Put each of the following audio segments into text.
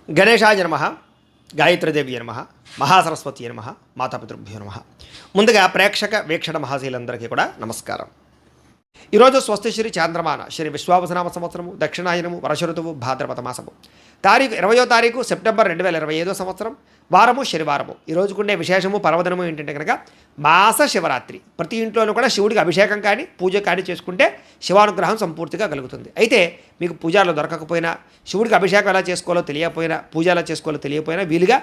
గణేశాయ నమః, గాయత్రీదేవి నమః, మహాసరస్వతి నమః, మాతాపితృభ్యో నమః. ముందుగా ప్రేక్షక వీక్షణ మహాశీలందరికీ కూడా నమస్కారం. ఈరోజు స్వస్తి శ్రీ చాంద్రమాన శ్రీ విశ్వావసనామ సంవత్సరము దక్షిణాయనము వర్షఋతువు భాద్రపద మాసము తారీఖు 20వ సెప్టెంబర్ 2025 సంవత్సరం వారము శనివారము. ఈరోజుకుండే విశేషము పర్వదినము ఏంటంటే కనుక మాస శివరాత్రి. ప్రతి ఇంట్లోనూ కూడా శివుడికి అభిషేకం కానీ పూజ కానీ చేసుకుంటే శివానుగ్రహం సంపూర్తిగా కలుగుతుంది. అయితే మీకు పూజలు దొరకకపోయినా, శివుడికి అభిషేకం ఎలా చేసుకోవాలో తెలియకపోయినా, పూజ ఎలా చేసుకోవాలో తెలియకపోయినా వీలుగా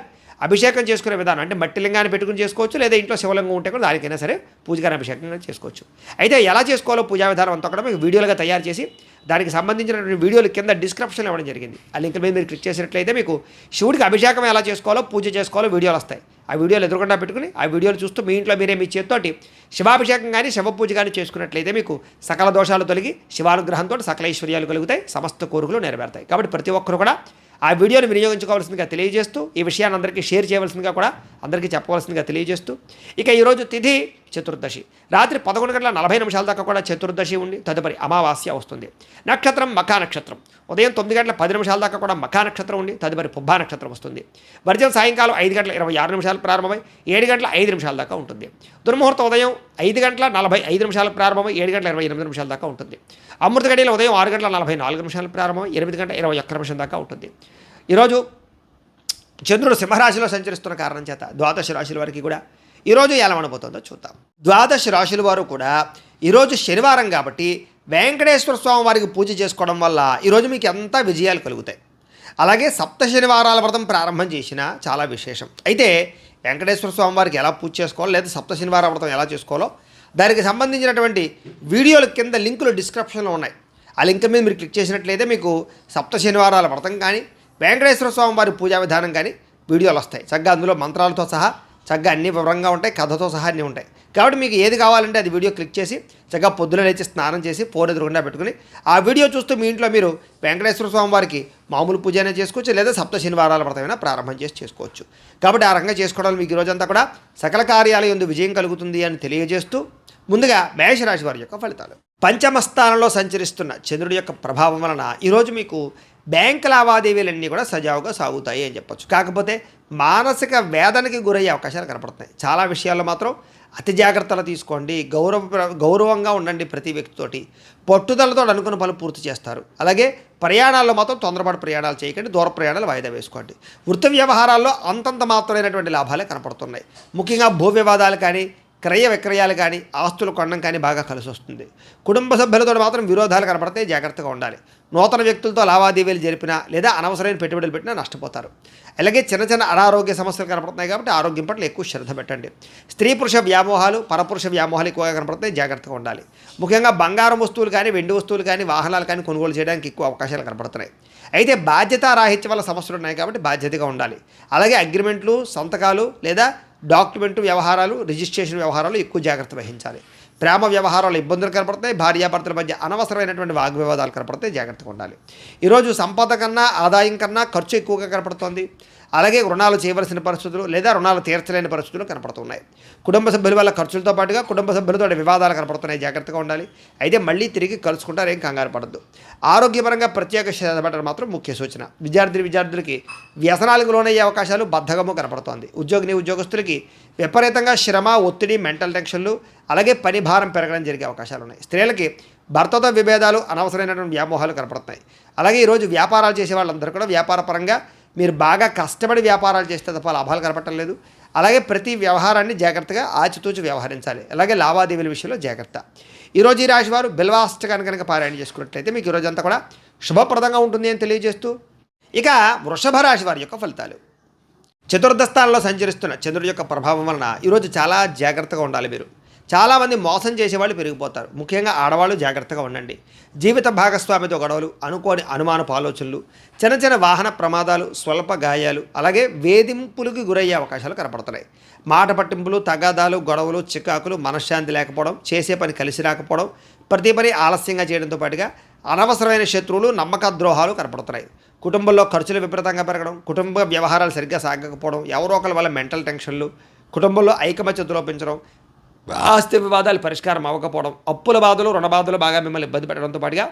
అభిషేకం చేసుకునే విధానం అంటే మట్టి లింగాన్ని పెట్టుకుని చేసుకోవచ్చు, లేదా ఇంట్లో శివలింగం ఉంటే కూడా దానికైనా సరే పూజగానే అభిషేకం చేసుకోవచ్చు. అయితే ఎలా చేసుకోవాలో పూజా విధానం అంతా కూడా మీకు వీడియోలుగా తయారు చేసి దానికి సంబంధించినటువంటి వీడియోలు కింద డిస్క్రిప్షన్లో ఇవ్వడం జరిగింది. ఆ లింక్ మీద మీరు క్లిక్ చేసినట్లయితే మీకు శివుడికి అభిషేకం ఎలా చేసుకోవాలో పూజ చేసుకోవాలో వీడియోలు వస్తాయి. ఆ వీడియోలు ఎదురుకుండా పెట్టుకుని ఆ వీడియోలు చూస్తూ మీ ఇంట్లో మీరే మీ చేతితోటి శివాభిషేకం కానీ శివ పూజ కానీ చేసుకున్నట్లయితే మీకు సకల దోషాలు తొలగి శివానుగ్రహంతో సకల ఐశ్వర్యాలు కలుగుతాయి, సమస్త కోరికలు నెరవేరుతాయి. కాబట్టి ప్రతి ఒక్కరు కూడా ఆ వీడియోని వినియోగించుకోవాల్సిందిగా తెలియజేస్తూ, ఈ విషయాన్ని అందరికీ షేర్ చేయవలసిందిగా కూడా అందరికీ చెప్పవలసిందిగా తెలియజేస్తూ, ఇక ఈరోజు తిథి చతుర్దశి రాత్రి 11:40 దాకా కూడా చతుర్దశి ఉండి తదుపరి అమావాస్య వస్తుంది. నక్షత్రం మఖా నక్షత్రం. ఉదయం 9:10 దాకా కూడా మఖా నక్షత్రం ఉండి తదుపరి పుబ్బా నక్షత్రం వస్తుంది. వర్జం సాయంకాలం 5:26 ప్రారంభమై 7:05 దాకా ఉంటుంది. దుర్ముహూర్తం ఉదయం 5:45 ప్రారంభమై 7:28 దాకా ఉంటుంది. అమృత గడియలు ఉదయం 6:44 ప్రారంభమై 8:21 దాకా ఉంటుంది. ఈరోజు చంద్రుడు సింహరాశిలో సంచరిస్తున్న కారణం చేత ద్వాదశ రాశుల వారికి కూడా ఈరోజు ఎలా ఉండబోతుందో చూద్దాం. ద్వాదశ రాశుల వారు కూడా ఈరోజు శనివారం కాబట్టి వెంకటేశ్వర స్వామి వారికి పూజ చేసుకోవడం వల్ల ఈరోజు మీకు ఎంత విజయాలు కలుగుతాయి. అలాగే సప్త శనివారాల వ్రతం ప్రారంభం చేసినా చాలా విశేషం. అయితే వెంకటేశ్వర స్వామి వారికి ఎలా పూజ చేసుకోవాలో లేదా సప్త శనివారాల వ్రతం ఎలా చేసుకోవాలో దానికి సంబంధించినటువంటి వీడియోల కింద లింకులు డిస్క్రిప్షన్లో ఉన్నాయి. ఆ లింక్ మీద మీరు క్లిక్ చేసినట్లయితే మీకు సప్త శనివారాల వ్రతం కానీ వెంకటేశ్వర స్వామి వారి పూజా విధానం కానీ వీడియోలు వస్తాయి. చక్కగా అందులో మంత్రాలతో సహా చక్కగా అన్ని వివరంగా ఉంటాయి, కథతో సహా అన్నీ ఉంటాయి. కాబట్టి మీకు ఏది కావాలంటే అది వీడియో క్లిక్ చేసి చక్కగా పొద్దున లేచి స్నానం చేసి ఫోన్ ఎదురుగుండా పెట్టుకుని ఆ వీడియో చూస్తూ మీ ఇంట్లో మీరు వెంకటేశ్వర స్వామి వారికి మామూలు పూజ అయినా చేసుకోవచ్చు, లేదా సప్త శనివారాల వ్రతమైనా ప్రారంభం చేసి చేసుకోవచ్చు. కాబట్టి ఆ రకంగా చేసుకోవడం మీకు ఈరోజంతా కూడా సకల కార్యాల యందు విజయం కలుగుతుంది అని తెలియజేస్తూ, ముందుగా మేషరాశి వారి యొక్క ఫలితాలు. పంచమ స్థానంలో సంచరిస్తున్న చంద్రుడి యొక్క ప్రభావం వలన ఈరోజు మీకు బ్యాంక్ లావాదేవీలన్నీ కూడా సజావుగా సాగుతాయి అని చెప్పొచ్చు. కాకపోతే మానసిక వేదనకి గురయ్యే అవకాశాలు కనపడుతున్నాయి. చాలా విషయాల్లో మాత్రం అతి జాగ్రత్తలు తీసుకోండి. గౌరవంగా ఉండండి. ప్రతి వ్యక్తితోటి పట్టుదలతో అనుకున్న పనులు పూర్తి చేస్తారు. అలాగే ప్రయాణాల్లో మాత్రం తొందరపాటు ప్రయాణాలు చేయకండి. దూర ప్రయాణాలు వాయిదా వేసుకోండి. వృత్తి వ్యవహారాల్లో అంతంత మాత్రమైనటువంటి లాభాలే కనపడుతున్నాయి. ముఖ్యంగా భూ వివాదాలు కానీ క్రయ విక్రయాలు కానీ ఆస్తులు కొనడం కానీ బాగా కలిసి వస్తుంది. కుటుంబ సభ్యులతో మాత్రం విరోధాలు కనపడితే జాగ్రత్తగా ఉండాలి. నూతన వ్యక్తులతో లావాదేవీలు జరిపినా లేదా అనవసరమైన పెట్టుబడులు పెట్టినా నష్టపోతారు. అలాగే చిన్న చిన్న అనారోగ్య సమస్యలు కనపడుతున్నాయి కాబట్టి ఆరోగ్యం పట్ల ఎక్కువ శ్రద్ధ పెట్టండి. స్త్రీ పురుష వ్యామోహాలు పరపురుష వ్యామోహాలు ఎక్కువగా కనపడుతున్నాయి, జాగ్రత్తగా ఉండాలి. ముఖ్యంగా బంగారం వస్తువులు కానీ వెండి వస్తువులు కానీ వాహనాలు కానీ కొనుగోలు చేయడానికి ఎక్కువ అవకాశాలు కనపడుతున్నాయి. అయితే బాధ్యతారాహిత్యం వల్ల సమస్యలు ఉన్నాయి కాబట్టి బాధ్యతగా ఉండాలి. అలాగే అగ్రిమెంట్లు, సంతకాలు లేదా డాక్యుమెంట్ వ్యవహారాలు, రిజిస్ట్రేషన్ వ్యవహారాలు ఎక్కువ జాగ్రత్త వహించాలి. ప్రేమ వ్యవహారాలు ఇబ్బందులు కనపడతాయి. భార్యాభర్తల మధ్య అనవసరమైనటువంటి వాగ్వివాదాలు కనపడతాయి, జాగ్రత్తగా ఉండాలి. ఈరోజు సంపద కన్నా ఆదాయం కన్నా ఖర్చు ఎక్కువగా కనపడుతోంది. అలాగే రుణాలు చేయవలసిన పరిస్థితులు లేదా రుణాలు తీర్చలేని పరిస్థితులు కనపడుతున్నాయి. కుటుంబ సభ్యుల వల్ల ఖర్చులతో పాటుగా కుటుంబ సభ్యులతో వివాదాలు కనపడుతున్నాయి, జాగ్రత్తగా ఉండాలి. అయితే మళ్ళీ తిరిగి కలుసుకుంటారు, ఏం కంగారు పడద్దు. ఆరోగ్యపరంగా ప్రత్యేక శ్రద్ధ పెట్టడం మాత్రం ముఖ్య సూచన. విద్యార్థులకి వ్యసనాలకు లోనయ్యే అవకాశాలు బద్ధకము కనపడుతోంది. ఉద్యోగస్తులకి విపరీతంగా శ్రమ, ఒత్తిడి, మెంటల్ టెన్షన్లు అలాగే పని భారం పెరగడం జరిగే అవకాశాలు ఉన్నాయి. స్త్రీలకి భర్తతో విభేదాలు, అనవసరమైనటువంటి వ్యామోహాలు కనపడుతున్నాయి. అలాగే ఈరోజు వ్యాపారాలు చేసే వాళ్ళందరూ కూడా వ్యాపారపరంగా మీరు బాగా కష్టపడి వ్యాపారాలు చేస్తే తప్ప లాభాలు కనపడటం లేదు. అలాగే ప్రతి వ్యవహారాన్ని జాగ్రత్తగా ఆచితూచి వ్యవహరించాలి. అలాగే లావాదేవీల విషయంలో జాగ్రత్త. ఈరోజు ఈ రాశి వారు బిల్వాష్టకాన్ని కనుక పారాయణ చేసుకున్నట్లయితే మీకు ఈరోజంతా కూడా శుభప్రదంగా ఉంటుంది అని తెలియజేస్తూ, ఇక వృషభ రాశి వారి యొక్క ఫలితాలు. చతుర్థ స్థానంలో సంచరిస్తున్న చంద్రుడి యొక్క ప్రభావం వలన ఈరోజు చాలా జాగ్రత్తగా ఉండాలి. మీరు చాలామంది మోసం చేసేవాళ్ళు పెరిగిపోతారు. ముఖ్యంగా ఆడవాళ్ళు జాగ్రత్తగా ఉండండి. జీవిత భాగస్వామితో గొడవలు, అనుకోని అనుమానపు ఆలోచనలు, చిన్న చిన్న వాహన ప్రమాదాలు, స్వల్ప గాయాలు, అలాగే వేధింపులకు గురయ్యే అవకాశాలు కనపడుతున్నాయి. మాట పట్టింపులు, తగాదాలు, గొడవలు, చికాకులు, మనశ్శాంతి లేకపోవడం, చేసే పని కలిసి రాకపోవడం, ప్రతి పని ఆలస్యంగా చేయడంతో పాటుగా అనవసరమైన శత్రువులు, నమ్మక ద్రోహాలు కనపడుతున్నాయి. కుటుంబంలో ఖర్చులు విపరీతంగా పెరగడం, కుటుంబ వ్యవహారాలు సరిగ్గా సాగకపోవడం, ఎవరో ఒకరి వల్ల మెంటల్ టెన్షన్లు, కుటుంబంలో ఐకమత్యత లోపించడం, ఆస్తి వివాదాలు పరిష్కారం అవ్వకపోవడం, అప్పుల బాధలు, రుణ బాధలు బాగా మిమ్మల్ని ఇబ్బంది పెట్టడంతో పాటుగా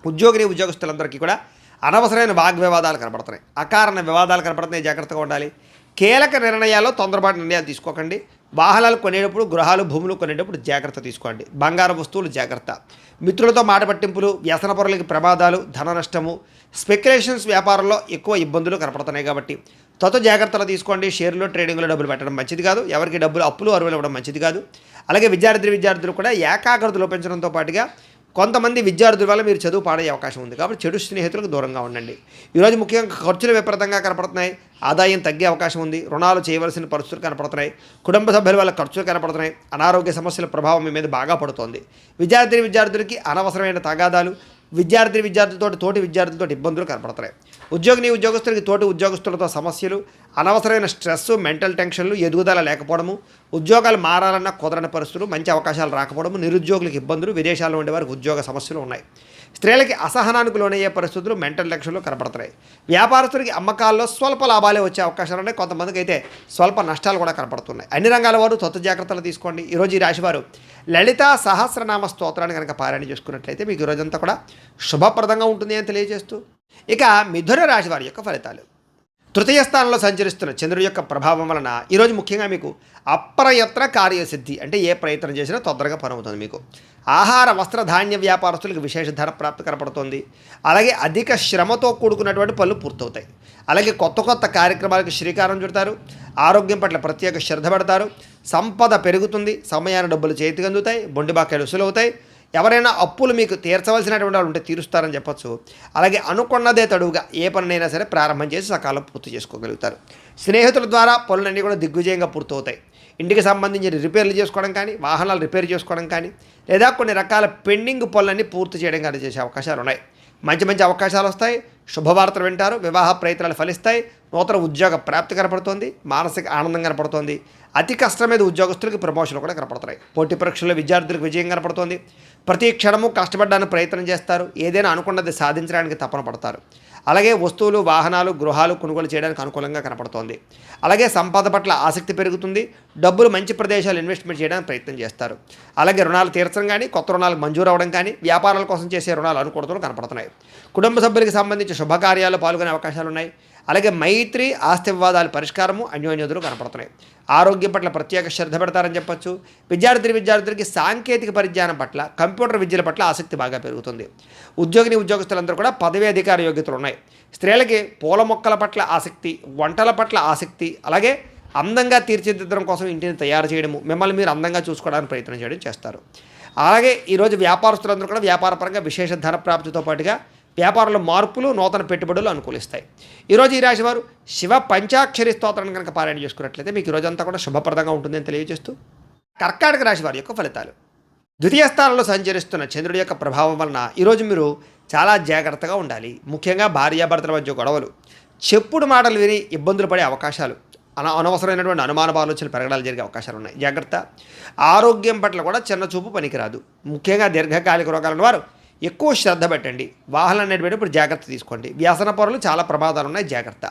ఉద్యోగస్తులందరికీ కూడా అనవసరమైన వాగ్వివాదాలు కనపడుతున్నాయి, అకారణ వివాదాలు కనపడుతున్నాయి, జాగ్రత్తగా ఉండాలి. కీలక నిర్ణయాల్లో తొందరపాటు నిర్ణయాలు తీసుకోకండి. వాహనాలు కొనేటప్పుడు, గృహాలు భూములు కొనేటప్పుడు జాగ్రత్త తీసుకోండి. బంగారు వస్తువులు జాగ్రత్త. మిత్రులతో మాట పట్టింపులు, వ్యసన పరులకి ప్రమాదాలు, ధన నష్టము, స్పెక్యులేషన్స్ వ్యాపారంలో ఎక్కువ ఇబ్బందులు కనపడుతున్నాయి కాబట్టి జాగ్రత్తలు తీసుకోండి. షేర్లో ట్రేడింగ్లో డబ్బులు పెట్టడం మంచిది కాదు. ఎవరికి డబ్బులు అప్పులు అరువులు ఇవ్వడం మంచిది కాదు. అలాగే విద్యార్థులు కూడా ఏకాగ్రత లోపించడంతో పాటుగా కొంతమంది విద్యార్థుల వల్ల మీరు చదువు పాడే అవకాశం ఉంది కాబట్టి చెడు స్నేహితులకు దూరంగా ఉండండి. ఈరోజు ముఖ్యంగా ఖర్చులు విపరీతంగా కనపడుతున్నాయి, ఆదాయం తగ్గే అవకాశం ఉంది, రుణాలు చేయవలసిన పరిస్థితులు కనపడుతున్నాయి, కుటుంబ సభ్యుల వల్ల ఖర్చులు కనపడుతున్నాయి, అనారోగ్య సమస్యల ప్రభావం మీ మీద బాగా పడుతోంది. విద్యార్థులకి అనవసరమైన తగాదాలు, తోటి విద్యార్థులతో ఇబ్బందులు కనపడుతున్నాయి. ఉద్యోగస్తులకి తోటి ఉద్యోగస్తులతో సమస్యలు, అనవసరమైన స్ట్రెస్, మెంటల్ టెన్షన్లు, ఎదుగుదల లేకపోవడము, ఉద్యోగాలు మారాలన్న కుదరని పరిస్థితులు, మంచి అవకాశాలు రాకపోవడము, నిరుద్యోగులకు ఇబ్బందులు, విదేశాల్లో ఉండే వారికి ఉద్యోగ సమస్యలు ఉన్నాయి. స్త్రీలకి అసహనానికి లోనయ్యే పరిస్థితులు, మెంటల్ టెన్షన్లు కనపడుతున్నాయి. వ్యాపారస్తులకి అమ్మకాల్లో స్వల్ప లాభాలే వచ్చే అవకాశాలు ఉన్నాయి, కొంతమందికి అయితే స్వల్ప నష్టాలు కూడా కనపడుతున్నాయి. అన్ని రంగాల వారు జాగ్రత్తలు తీసుకోండి. ఈరోజు ఈ రాశివారు లలిత సహస్రనామ స్తోత్రాన్ని కనుక పారాయణ చేసుకున్నట్లయితే మీకు ఈరోజంతా కూడా శుభప్రదంగా ఉంటుంది అని తెలియజేస్తూ, ఇక మిథున రాశి వారి యొక్క ఫలితాలు. తృతీయ స్థానంలో సంచరిస్తున్న చంద్రుడి యొక్క ప్రభావం వలన ఈరోజు ముఖ్యంగా మీకు అప్రయత్న కార్యసిద్ధి, అంటే ఏ ప్రయత్నం చేసినా తొందరగా పనవుతుంది. మీకు ఆహార వస్త్ర ధాన్య వ్యాపారస్తులకు విశేష ధన ప్రాప్తి కనపడుతుంది. అలాగే అధిక శ్రమతో కూడుకున్నటువంటి పనులు పూర్తవుతాయి. అలాగే కొత్త కార్యక్రమాలకు శ్రీకారం చుడతారు. ఆరోగ్యం పట్ల ప్రత్యేక శ్రద్ధ పెడతారు. సంపద పెరుగుతుంది. సమయాన్ని డబ్బులు చేతికి అందుతాయి. బొండిబాకాయలు వసూలవుతాయి. ఎవరైనా అప్పులు మీకు తీర్చవలసినటువంటి వాళ్ళు ఉంటే తీరుస్తారని చెప్పచ్చు. అలాగే అనుకున్నదే తడువుగా ఏ పనినైనా సరే ప్రారంభం చేసి సకాలం పూర్తి చేసుకోగలుగుతారు. స్నేహితుల ద్వారా పనులన్నీ కూడా దిగ్విజయంగా పూర్తవుతాయి. ఇంటికి సంబంధించిన రిపేర్లు చేసుకోవడం కానీ, వాహనాలు రిపేర్ చేసుకోవడం కానీ, లేదా కొన్ని రకాల పెండింగ్ పనులన్నీ పూర్తి చేయడం కానీ చేసే అవకాశాలు ఉన్నాయి. మంచి అవకాశాలు వస్తాయి. శుభవార్తలు వింటారు. వివాహ ప్రయత్నాలు ఫలిస్తాయి. నూతన ఉద్యోగ ప్రాప్తి కనపడుతోంది. మానసిక ఆనందం కనపడుతోంది. అతి కష్టం మీద ఉద్యోగస్తులకు ప్రమోషన్లు కూడా కనపడుతున్నాయి. పోటీ పరీక్షల్లో విద్యార్థులకు విజయం కనపడుతోంది. ప్రతి క్షణము కష్టపడడానికి ప్రయత్నం చేస్తారు. ఏదైనా అనుకున్నది సాధించడానికి తపన పడతారు. అలాగే వస్తువులు, వాహనాలు, గృహాలు కొనుగోలు చేయడానికి అనుకూలంగా కనపడుతోంది. అలాగే సంపద పట్ల ఆసక్తి పెరుగుతుంది. డబ్బులు మంచి ప్రదేశాలు ఇన్వెస్ట్మెంట్ చేయడానికి ప్రయత్నం చేస్తారు. అలాగే రుణాలు తీర్చడం కానీ, కొత్త రుణాలు మంజూరు అవ్వడం కానీ, వ్యాపారాల కోసం చేసే రుణాలు అనుకూలతలు కనపడుతున్నాయి. కుటుంబ సభ్యులకు సంబంధించి శుభకార్యాలు పాల్గొనే అవకాశాలు ఉన్నాయి. అలాగే మైత్రి, ఆస్తి వివాదాల పరిష్కారము, అన్యోన్యతలు కనపడుతున్నాయి. ఆరోగ్యం పట్ల ప్రత్యేక శ్రద్ధ పెడతారని చెప్పచ్చు. విద్యార్థులకి సాంకేతిక పరిజ్ఞానం పట్ల, కంప్యూటర్ విద్యల పట్ల ఆసక్తి బాగా పెరుగుతుంది. ఉద్యోగస్తులందరూ కూడా పదవీ అధికార యోగ్యతలు ఉన్నాయి. స్త్రీలకి పూల మొక్కల పట్ల ఆసక్తి, వంటల పట్ల ఆసక్తి, అలాగే అందంగా తీర్చిదిద్దడం కోసం ఇంటిని తయారు చేయడము, మిమ్మల్ని మీరు అందంగా చూసుకోవడానికి ప్రయత్నం చేయడం చేస్తారు. అలాగే ఈరోజు వ్యాపారస్తులందరూ కూడా వ్యాపారపరంగా విశేష ధన ప్రాప్తితో పాటుగా వ్యాపారంలో మార్పులు, నూతన పెట్టుబడులు అనుకూలిస్తాయి. ఈరోజు ఈ రాశి వారు శివ పంచాక్షరి స్తోత్రాన్ని కనుక పారాయణ చేసుకున్నట్లయితే మీకు ఈరోజంతా కూడా శుభప్రదంగా ఉంటుందని తెలియజేస్తూ, కర్కాటక రాశి వారి యొక్క ఫలితాలు. ద్వితీయ స్థానంలో సంచరిస్తున్న చంద్రుడి యొక్క ప్రభావం వలన ఈరోజు మీరు చాలా జాగ్రత్తగా ఉండాలి. ముఖ్యంగా భార్యాభర్తల మధ్య గొడవలు, చెప్పుడు మాటలు విని ఇబ్బందులు పడే అవకాశాలు, అనవసరమైనటువంటి అనుమాన ఆలోచనలు పెరగడాలు జరిగే అవకాశాలు ఉన్నాయి. జాగ్రత్త. ఆరోగ్యం పట్ల కూడా చిన్న చూపు పనికిరాదు. ముఖ్యంగా దీర్ఘకాలిక రోగాలను వారు ఎక్కువ శ్రద్ధ పెట్టండి. వాహనాలు నడిపేటప్పుడు జాగ్రత్త తీసుకోండి. వ్యసన పరులు చాలా ప్రమాదాలు ఉన్నాయి, జాగ్రత్త.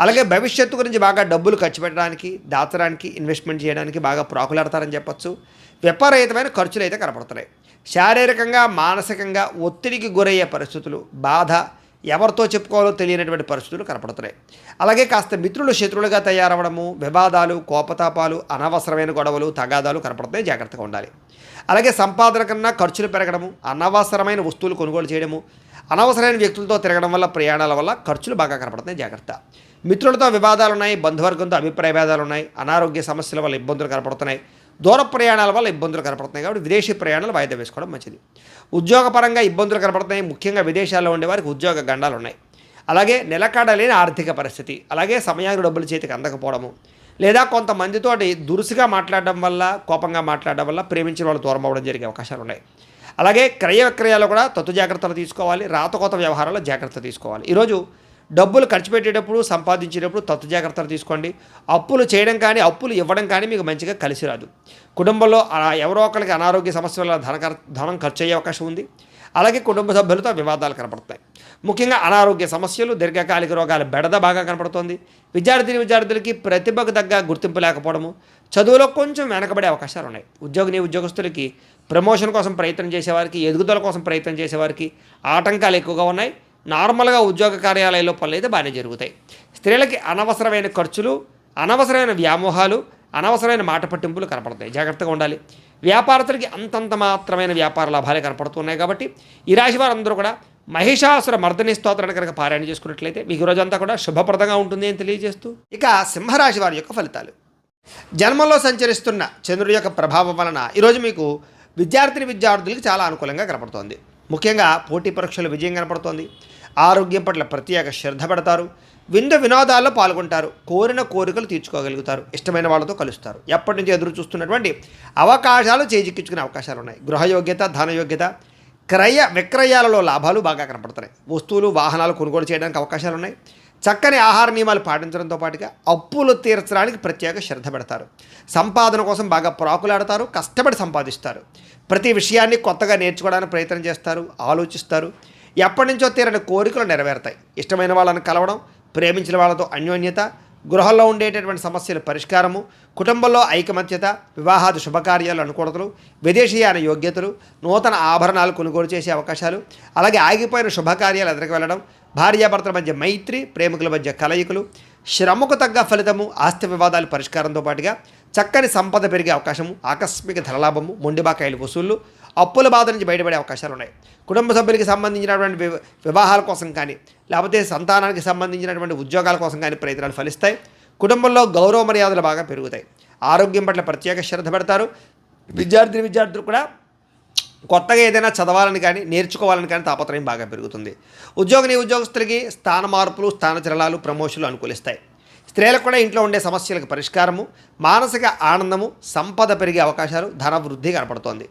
అలాగే భవిష్యత్తు గురించి బాగా డబ్బులు ఖర్చు పెట్టడానికి, దాచడానికి, ఇన్వెస్ట్మెంట్ చేయడానికి బాగా ప్రాకులాడతారని చెప్పచ్చు. విపరీతమైన ఖర్చులు అయితే కనపడుతున్నాయి. శారీరకంగా, మానసికంగా ఒత్తిడికి గురయ్యే పరిస్థితులు, బాధ, ఎవరితో చెప్పుకోవాలో తెలియనటువంటి పరిస్థితులు కనపడుతున్నాయి. అలాగే కాస్త మిత్రులు శత్రువులుగా తయారవడము, వివాదాలు, కోపతాపాలు, అనవసరమైన గొడవలు, తగాదాలు కనపడుతున్నాయి, జాగ్రత్తగా ఉండాలి. అలాగే సంపాదన కన్నా ఖర్చులు పెరగడము, అనవసరమైన వస్తువులు కొనుగోలు చేయడము, అనవసరమైన వ్యక్తులతో తిరగడం వల్ల, ప్రయాణాల వల్ల ఖర్చులు బాగా కనపడుతున్నాయి, జాగ్రత్త. మిత్రులతో వివాదాలు ఉన్నాయి. బంధువర్గంతో అభిప్రాయ భేదాలు ఉన్నాయి. అనారోగ్య సమస్యల వల్ల ఇబ్బందులు కనపడుతున్నాయి. దూర ప్రయాణాల వల్ల ఇబ్బందులు కనపడుతున్నాయి కాబట్టి విదేశీ ప్రయాణాలు వాయిదా వేసుకోవడం మంచిది. ఉద్యోగపరంగా ఇబ్బందులు కనపడుతున్నాయి. ముఖ్యంగా విదేశాల్లో ఉండే వారికి ఉద్యోగ గండాలు ఉన్నాయి. అలాగే నిలకడలేని ఆర్థిక పరిస్థితి, అలాగే సమయానికి డబ్బులు చేతికి అందకపోవడము, లేదా కొంతమందితోటి దురుసుగా మాట్లాడడం వల్ల, కోపంగా మాట్లాడడం వల్ల ప్రేమించిన వాళ్ళు దూరం అవ్వడం జరిగే అవకాశాలు ఉన్నాయి. అలాగే క్రయ విక్రయాలు కూడా జాగ్రత్తలు తీసుకోవాలి. రాతకోత వ్యవహారాల్లో జాగ్రత్త తీసుకోవాలి. ఈరోజు డబ్బులు ఖర్చు పెట్టేటప్పుడు, సంపాదించేటప్పుడు జాగ్రత్తలు తీసుకోండి. అప్పులు చేయడం కానీ, అప్పులు ఇవ్వడం కానీ మీకు మంచిగా కలిసి రాదు. కుటుంబంలో ఎవరో ఒకరికి అనారోగ్య సమస్యల వల్ల ధనం ఖర్చు అయ్యే అవకాశం ఉంది. అలాగే కుటుంబ సభ్యులతో వివాదాలు కనపడతాయి. ముఖ్యంగా అనారోగ్య సమస్యలు, దీర్ఘకాలిక రోగాల బెడద బాగా కనపడుతోంది. విద్యార్థులకి ప్రతిభకు తగ్గ గుర్తింపు లేకపోవడము, చదువులో కొంచెం వెనకబడే అవకాశాలు ఉన్నాయి. ఉద్యోగస్తులకి ప్రమోషన్ కోసం ప్రయత్నం చేసేవారికి, ఎదుగుదల కోసం ప్రయత్నం చేసేవారికి ఆటంకాలు ఎక్కువగా ఉన్నాయి. నార్మల్గా ఉద్యోగ కార్యాలయాల్లో పనులు అయితే బాగానే జరుగుతాయి. స్త్రీలకి అనవసరమైన ఖర్చులు, అనవసరమైన వ్యామోహాలు, అనవసరమైన మాట పట్టింపులు కనపడతాయి. జాగ్రత్తగా ఉండాలి. వ్యాపారస్తులకి అంతంత మాత్రమైన వ్యాపార లాభాలే కనపడుతున్నాయి కాబట్టి ఈ రాశి వారందరూ కూడా మహిషాసుర మర్దని స్తోత్రాన్ని కనుక పారాయణ చేసుకున్నట్లయితే మీకు రోజంతా కూడా శుభప్రదంగా ఉంటుంది అని తెలియజేస్తూ, ఇక సింహరాశి వారి యొక్క ఫలితాలు. జన్మంలో సంచరిస్తున్న చంద్రుడి యొక్క ప్రభావం వలన ఈరోజు మీకు విద్యార్థులకు చాలా అనుకూలంగా కనపడుతోంది. ముఖ్యంగా పోటీ పరీక్షలు విజయం కనపడుతోంది. ఆరోగ్యం పట్ల ప్రత్యేక శ్రద్ధ పెడతారు. వినోదాల్లో పాల్గొంటారు. కోరిన కోరికలు తీర్చుకోగలుగుతారు. ఇష్టమైన వాళ్ళతో కలుస్తారు. ఎప్పటి నుంచి ఎదురు చూస్తున్నటువంటి అవకాశాలు చేజిక్కించుకునే అవకాశాలు ఉన్నాయి. గృహయోగ్యత, ధనయోగ్యత, క్రయ విక్రయాలలో లాభాలు బాగా కనపడుతున్నాయి. వస్తువులు, వాహనాలు కొనుగోలు చేయడానికి అవకాశాలు ఉన్నాయి. చక్కని ఆహార నియమాలు పాటించడంతో పాటుగా అప్పులు తీర్చడానికి ప్రత్యేక శ్రద్ధ పెడతారు. సంపాదన కోసం బాగా ప్రాకులాడతారు. కష్టపడి సంపాదిస్తారు. ప్రతి విషయాన్ని కొత్తగా నేర్చుకోవడానికి ప్రయత్నం చేస్తారు. ఆలోచిస్తారు. ఎప్పటి నుంచో తీరని కోరికలు నెరవేరుతాయి. ఇష్టమైన వాళ్ళని కలవడం, ప్రేమించిన వాళ్ళతో అన్యోన్యత, గృహంలో ఉండేటటువంటి సమస్యల పరిష్కారము, కుటుంబంలో ఐకమత్యత, వివాహాది శుభకార్యాలు అనుకూలతలు, విదేశీయాన యోగ్యతలు, నూతన ఆభరణాలు కొనుగోలు చేసే అవకాశాలు, అలాగే ఆగిపోయిన శుభకార్యాలు ఎదురుకు వెళ్ళడం, భార్యాభర్తల మధ్య మైత్రి, ప్రేమికుల మధ్య కలయికలు, శ్రమకు తగ్గ ఫలితము, ఆస్తి వివాదాలు పరిష్కారంతో పాటుగా చక్కని సంపద పెరిగే అవకాశము, ఆకస్మిక ధనలాభము, మొండిబాకాయలు వసూళ్లు, అప్పుల బాధ నుంచి బయటపడే అవకాశాలు ఉన్నాయి. కుటుంబ సభ్యులకి సంబంధించినటువంటి వివాహాల కోసం కానీ, లేకపోతే సంతానానికి సంబంధించినటువంటి ఉద్యోగాల కోసం కానీ ప్రయత్నాలు ఫలిస్తాయి. కుటుంబంలో గౌరవ మర్యాదలు బాగా పెరుగుతాయి. ఆరోగ్యం పట్ల ప్రత్యేక శ్రద్ధ పెడతారు. విద్యార్థులు కూడా కొత్తగా ఏదైనా చదవాలని కానీ, నేర్చుకోవాలని కానీ తాపత్రయం బాగా పెరుగుతుంది. ఉద్యోగస్తులకి స్థాన మార్పులు, స్థానచలనాలు, ప్రమోషన్లు అనుకూలిస్తాయి. స్త్రీలకు కూడా ఇంట్లో ఉండే సమస్యలకు పరిష్కారము, మానసిక ఆనందము, సంపద పెరిగే అవకాశాలు, ధన వృద్ధి కనపడుతోంది.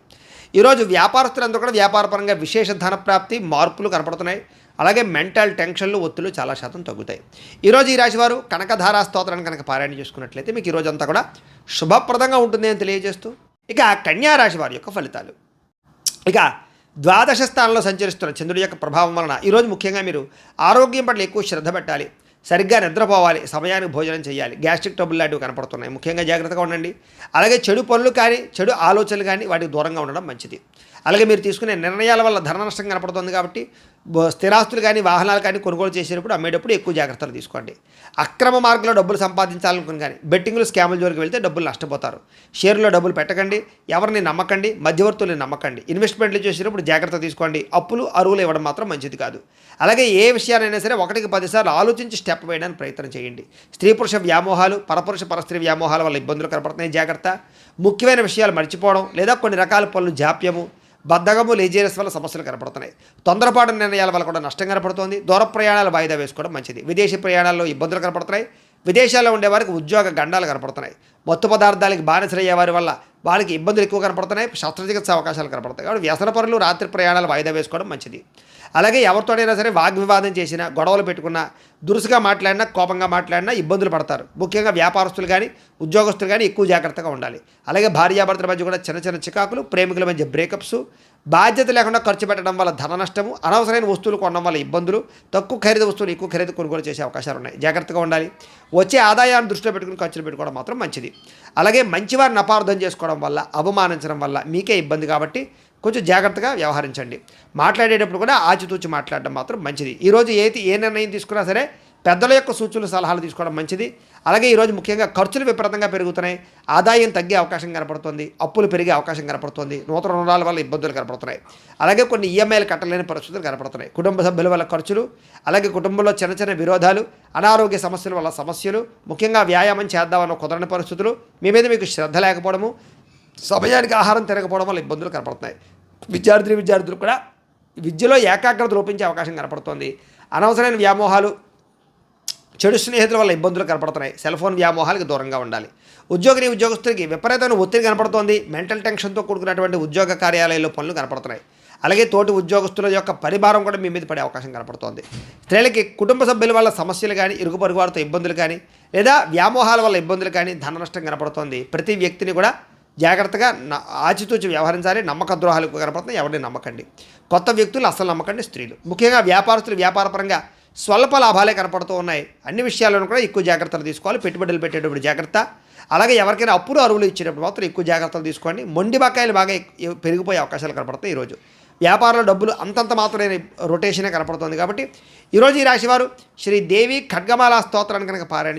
ఈరోజు వ్యాపారస్తులందరూ కూడా వ్యాపారపరంగా విశేష ధన ప్రాప్తి, మార్పులు కనపడుతున్నాయి. అలాగే మెంటల్ టెన్షన్లు, ఒత్తులు చాలా శాతం తగ్గుతాయి. ఈరోజు ఈ రాశివారు కనకధారా స్తోత్రాన్ని కనుక పారాయణ చేసుకున్నట్లయితే మీకు ఈరోజు అంతా కూడా శుభప్రదంగా ఉంటుంది అని తెలియజేస్తూ, ఇక కన్యా రాశి వారి యొక్క ఫలితాలు. ఇక ద్వాదశ స్థానంలో సంచరిస్తున్న చంద్రుడి యొక్క ప్రభావం వలన ఈరోజు ముఖ్యంగా మీరు ఆరోగ్యం పట్ల ఎక్కువ శ్రద్ధ పెట్టాలి. సరిగ్గా నిద్రపోవాలి. సమయానికి భోజనం చేయాలి. గ్యాస్ట్రిక్ ట్రబుల్ లాంటివి కనపడుతున్నాయి. ముఖ్యంగా జాగ్రత్తగా ఉండండి. అలాగే చెడు పనులు కానీ, చెడు ఆలోచనలు కానీ వాటికి దూరంగా ఉండడం మంచిది. అలాగే మీరు తీసుకునే నిర్ణయాల వల్ల ధన నష్టం కనపడుతుంది కాబట్టి స్థిరాస్తులు కానీ, వాహనాలు కానీ కొనుగోలు చేసేటప్పుడు, అమ్మేటప్పుడు ఎక్కువ జాగ్రత్తలు తీసుకోండి. అక్రమ మార్గంలో డబ్బులు సంపాదించాలనుకుని కానీ బెట్టింగ్లు, స్కాముల జోలికి వెళ్తే డబ్బులు నష్టపోతారు. షేర్లో డబ్బులు పెట్టకండి. ఎవరిని నమ్మకండి. మధ్యవర్తుల్ని నమ్మకండి. ఇన్వెస్ట్మెంట్లు చేసేటప్పుడు జాగ్రత్త తీసుకోండి. అప్పులు, అరువులు ఇవ్వడం మాత్రం మంచిది కాదు. అలాగే ఏ విషయానైనా సరే 1కి 10 సార్లు ఆలోచించి స్టెప్ వేయడానికి ప్రయత్నం చేయండి. స్త్రీ పురుష వ్యామోహాలు, పరపురుష పరస్త్రీ వ్యామోహాల వల్ల ఇబ్బందులు కనపడుతున్నాయి. జాగ్రత్త. ముఖ్యమైన విషయాలు మర్చిపోవడం లేదా కొన్ని రకాల పనులు జాప్యము, బద్ధకము, లేజీనెస్ వల్ల సమస్యలు కనపడుతున్నాయి. తొందరపాటు నిర్ణయాల వల్ల కూడా నష్టం కనపడుతుంది. దూర ప్రయాణాలు వాయిదా వేసుకోవడం మంచిది. విదేశీ ప్రయాణాల్లో ఇబ్బందులు కనపడుతున్నాయి. విదేశాల్లో ఉండేవారికి ఉద్యోగ గండాలు కనపడుతున్నాయి. మత్తు పదార్థాలకి బానిసలయ్యే వారి వల్ల వాళ్ళకి ఇబ్బందులు ఎక్కువ కనపడుతున్నాయి. శస్త్రచికిత్స అవకాశాలు కనపడతాయి. కాబట్టి వ్యసనపరులు రాత్రి ప్రయాణాలు వాయిదా వేసుకోవడం మంచిది. అలాగే ఎవరితోనైనా సరే వాగ్వివాదం చేసినా, గొడవలు పెట్టుకున్నా, దురుసుగా మాట్లాడినా, కోపంగా మాట్లాడినా ఇబ్బందులు పడతారు. ముఖ్యంగా వ్యాపారస్తులు కానీ, ఉద్యోగస్తులు కానీ ఎక్కువ జాగ్రత్తగా ఉండాలి. అలాగే భార్యాభర్తల మధ్య కూడా చిన్న చిన్న చికాకులు, ప్రేమికుల మధ్య బ్రేకప్స్, బాధ్యత లేకుండా ఖర్చు పెట్టడం వల్ల ధన నష్టము, అనవసరమైన వస్తువులు కొనడం వల్ల ఇబ్బందులు, తక్కువ ఖరీదు వస్తువులు ఎక్కువ ఖరీదు కొనుగోలు చేసే అవకాశాలు ఉన్నాయి. జాగ్రత్తగా ఉండాలి. వచ్చే ఆదాయాన్ని దృష్టిలో పెట్టుకుని ఖర్చులు పెట్టుకోవడం మాత్రం మంచిది. అలాగే మంచివారిని అపార్థం చేసుకోవడం వల్ల, అవమానించడం వల్ల మీకే ఇబ్బంది కాబట్టి కొంచెం జాగ్రత్తగా వ్యవహరించండి. మాట్లాడేటప్పుడు కూడా ఆచితూచి మాట్లాడడం మాత్రం మంచిది. ఈరోజు ఏ నిర్ణయం తీసుకున్నా సరే పెద్దల యొక్క సూచనలు, సలహాలు తీసుకోవడం మంచిది. అలాగే ఈరోజు ముఖ్యంగా ఖర్చులు విపరీతంగా పెరుగుతున్నాయి. ఆదాయం తగ్గే అవకాశం కనపడుతుంది. అప్పులు పెరిగే అవకాశం కనపడుతుంది. నూతన రుణాల వల్ల ఇబ్బందులు కనపడుతున్నాయి. అలాగే కొన్ని ఈఎంఐలు కట్టలేని పరిస్థితులు కనపడుతున్నాయి. కుటుంబ సభ్యుల వల్ల ఖర్చులు, అలాగే కుటుంబంలో చిన్న చిన్న విరోధాలు, అనారోగ్య సమస్యల వల్ల సమస్యలు, ముఖ్యంగా వ్యాయామం చేద్దామన్న కుదరని పరిస్థితులు, మీ మీద మీకు శ్రద్ధ లేకపోవడము, సమయానికి ఆహారం తినకపోవడం వల్ల ఇబ్బందులు కనపడుతున్నాయి. విద్యార్థులు కూడా విద్యలో ఏకాగ్రత లోపించే అవకాశం కనపడుతుంది. అనవసరమైన వ్యామోహాలు, చెడు స్నేహితుల వల్ల ఇబ్బందులు కనపడుతున్నాయి. సెల్ ఫోన్ వ్యామోహాలకు దూరంగా ఉండాలి. ఉద్యోగస్తులకి విపరీతమైన ఒత్తిడి కనపడుతోంది. మెంటల్ టెన్షన్తో కూడుకున్నటువంటి ఉద్యోగ కార్యాలయాల్లో పనులు కనపడుతున్నాయి. అలాగే తోటి ఉద్యోగస్తుల యొక్క పరిభారం కూడా మీ మీద పడే అవకాశం కనపడుతోంది. స్త్రీలకి కుటుంబ సభ్యుల వల్ల సమస్యలు కానీ, ఇరుగు పొరుగు వారితో ఇబ్బందులు కానీ, లేదా వ్యామోహాల వల్ల ఇబ్బందులు కానీ, ధన నష్టం కనపడుతోంది. ప్రతి వ్యక్తిని కూడా జాగ్రత్తగా ఆచితూచి వ్యవహరించాలి. నమ్మక ద్రోహాలు కనపడుతున్నాయి. ఎవరిని నమ్మకండి. కొత్త వ్యక్తులు అస్సలు నమ్మకండి. స్త్రీలు ముఖ్యంగా వ్యాపారస్తులు వ్యాపారపరంగా స్వల్ప లాభాలే కనపడుతూ ఉన్నాయి. అన్ని విషయాల్లోనూ కూడా ఎక్కువ జాగ్రత్తలు తీసుకోవాలి. పెట్టుబడులు పెట్టేటప్పుడు జాగ్రత్త. అలాగే ఎవరికైనా అప్పులు, అరువులు ఇచ్చేటప్పుడు మాత్రం ఎక్కువ జాగ్రత్తలు తీసుకోండి. మొండి బకాయిలు బాగా పెరిగిపోయే అవకాశాలు కనపడతాయి. ఈరోజు వ్యాపారంలో డబ్బులు అంతంత మాత్రమే రొటేషనే కనపడుతుంది. కాబట్టి ఈరోజు ఈ రాశివారు శ్రీదేవి ఖడ్గమాల స్తోత్రాన్ని కనుక పారాయణ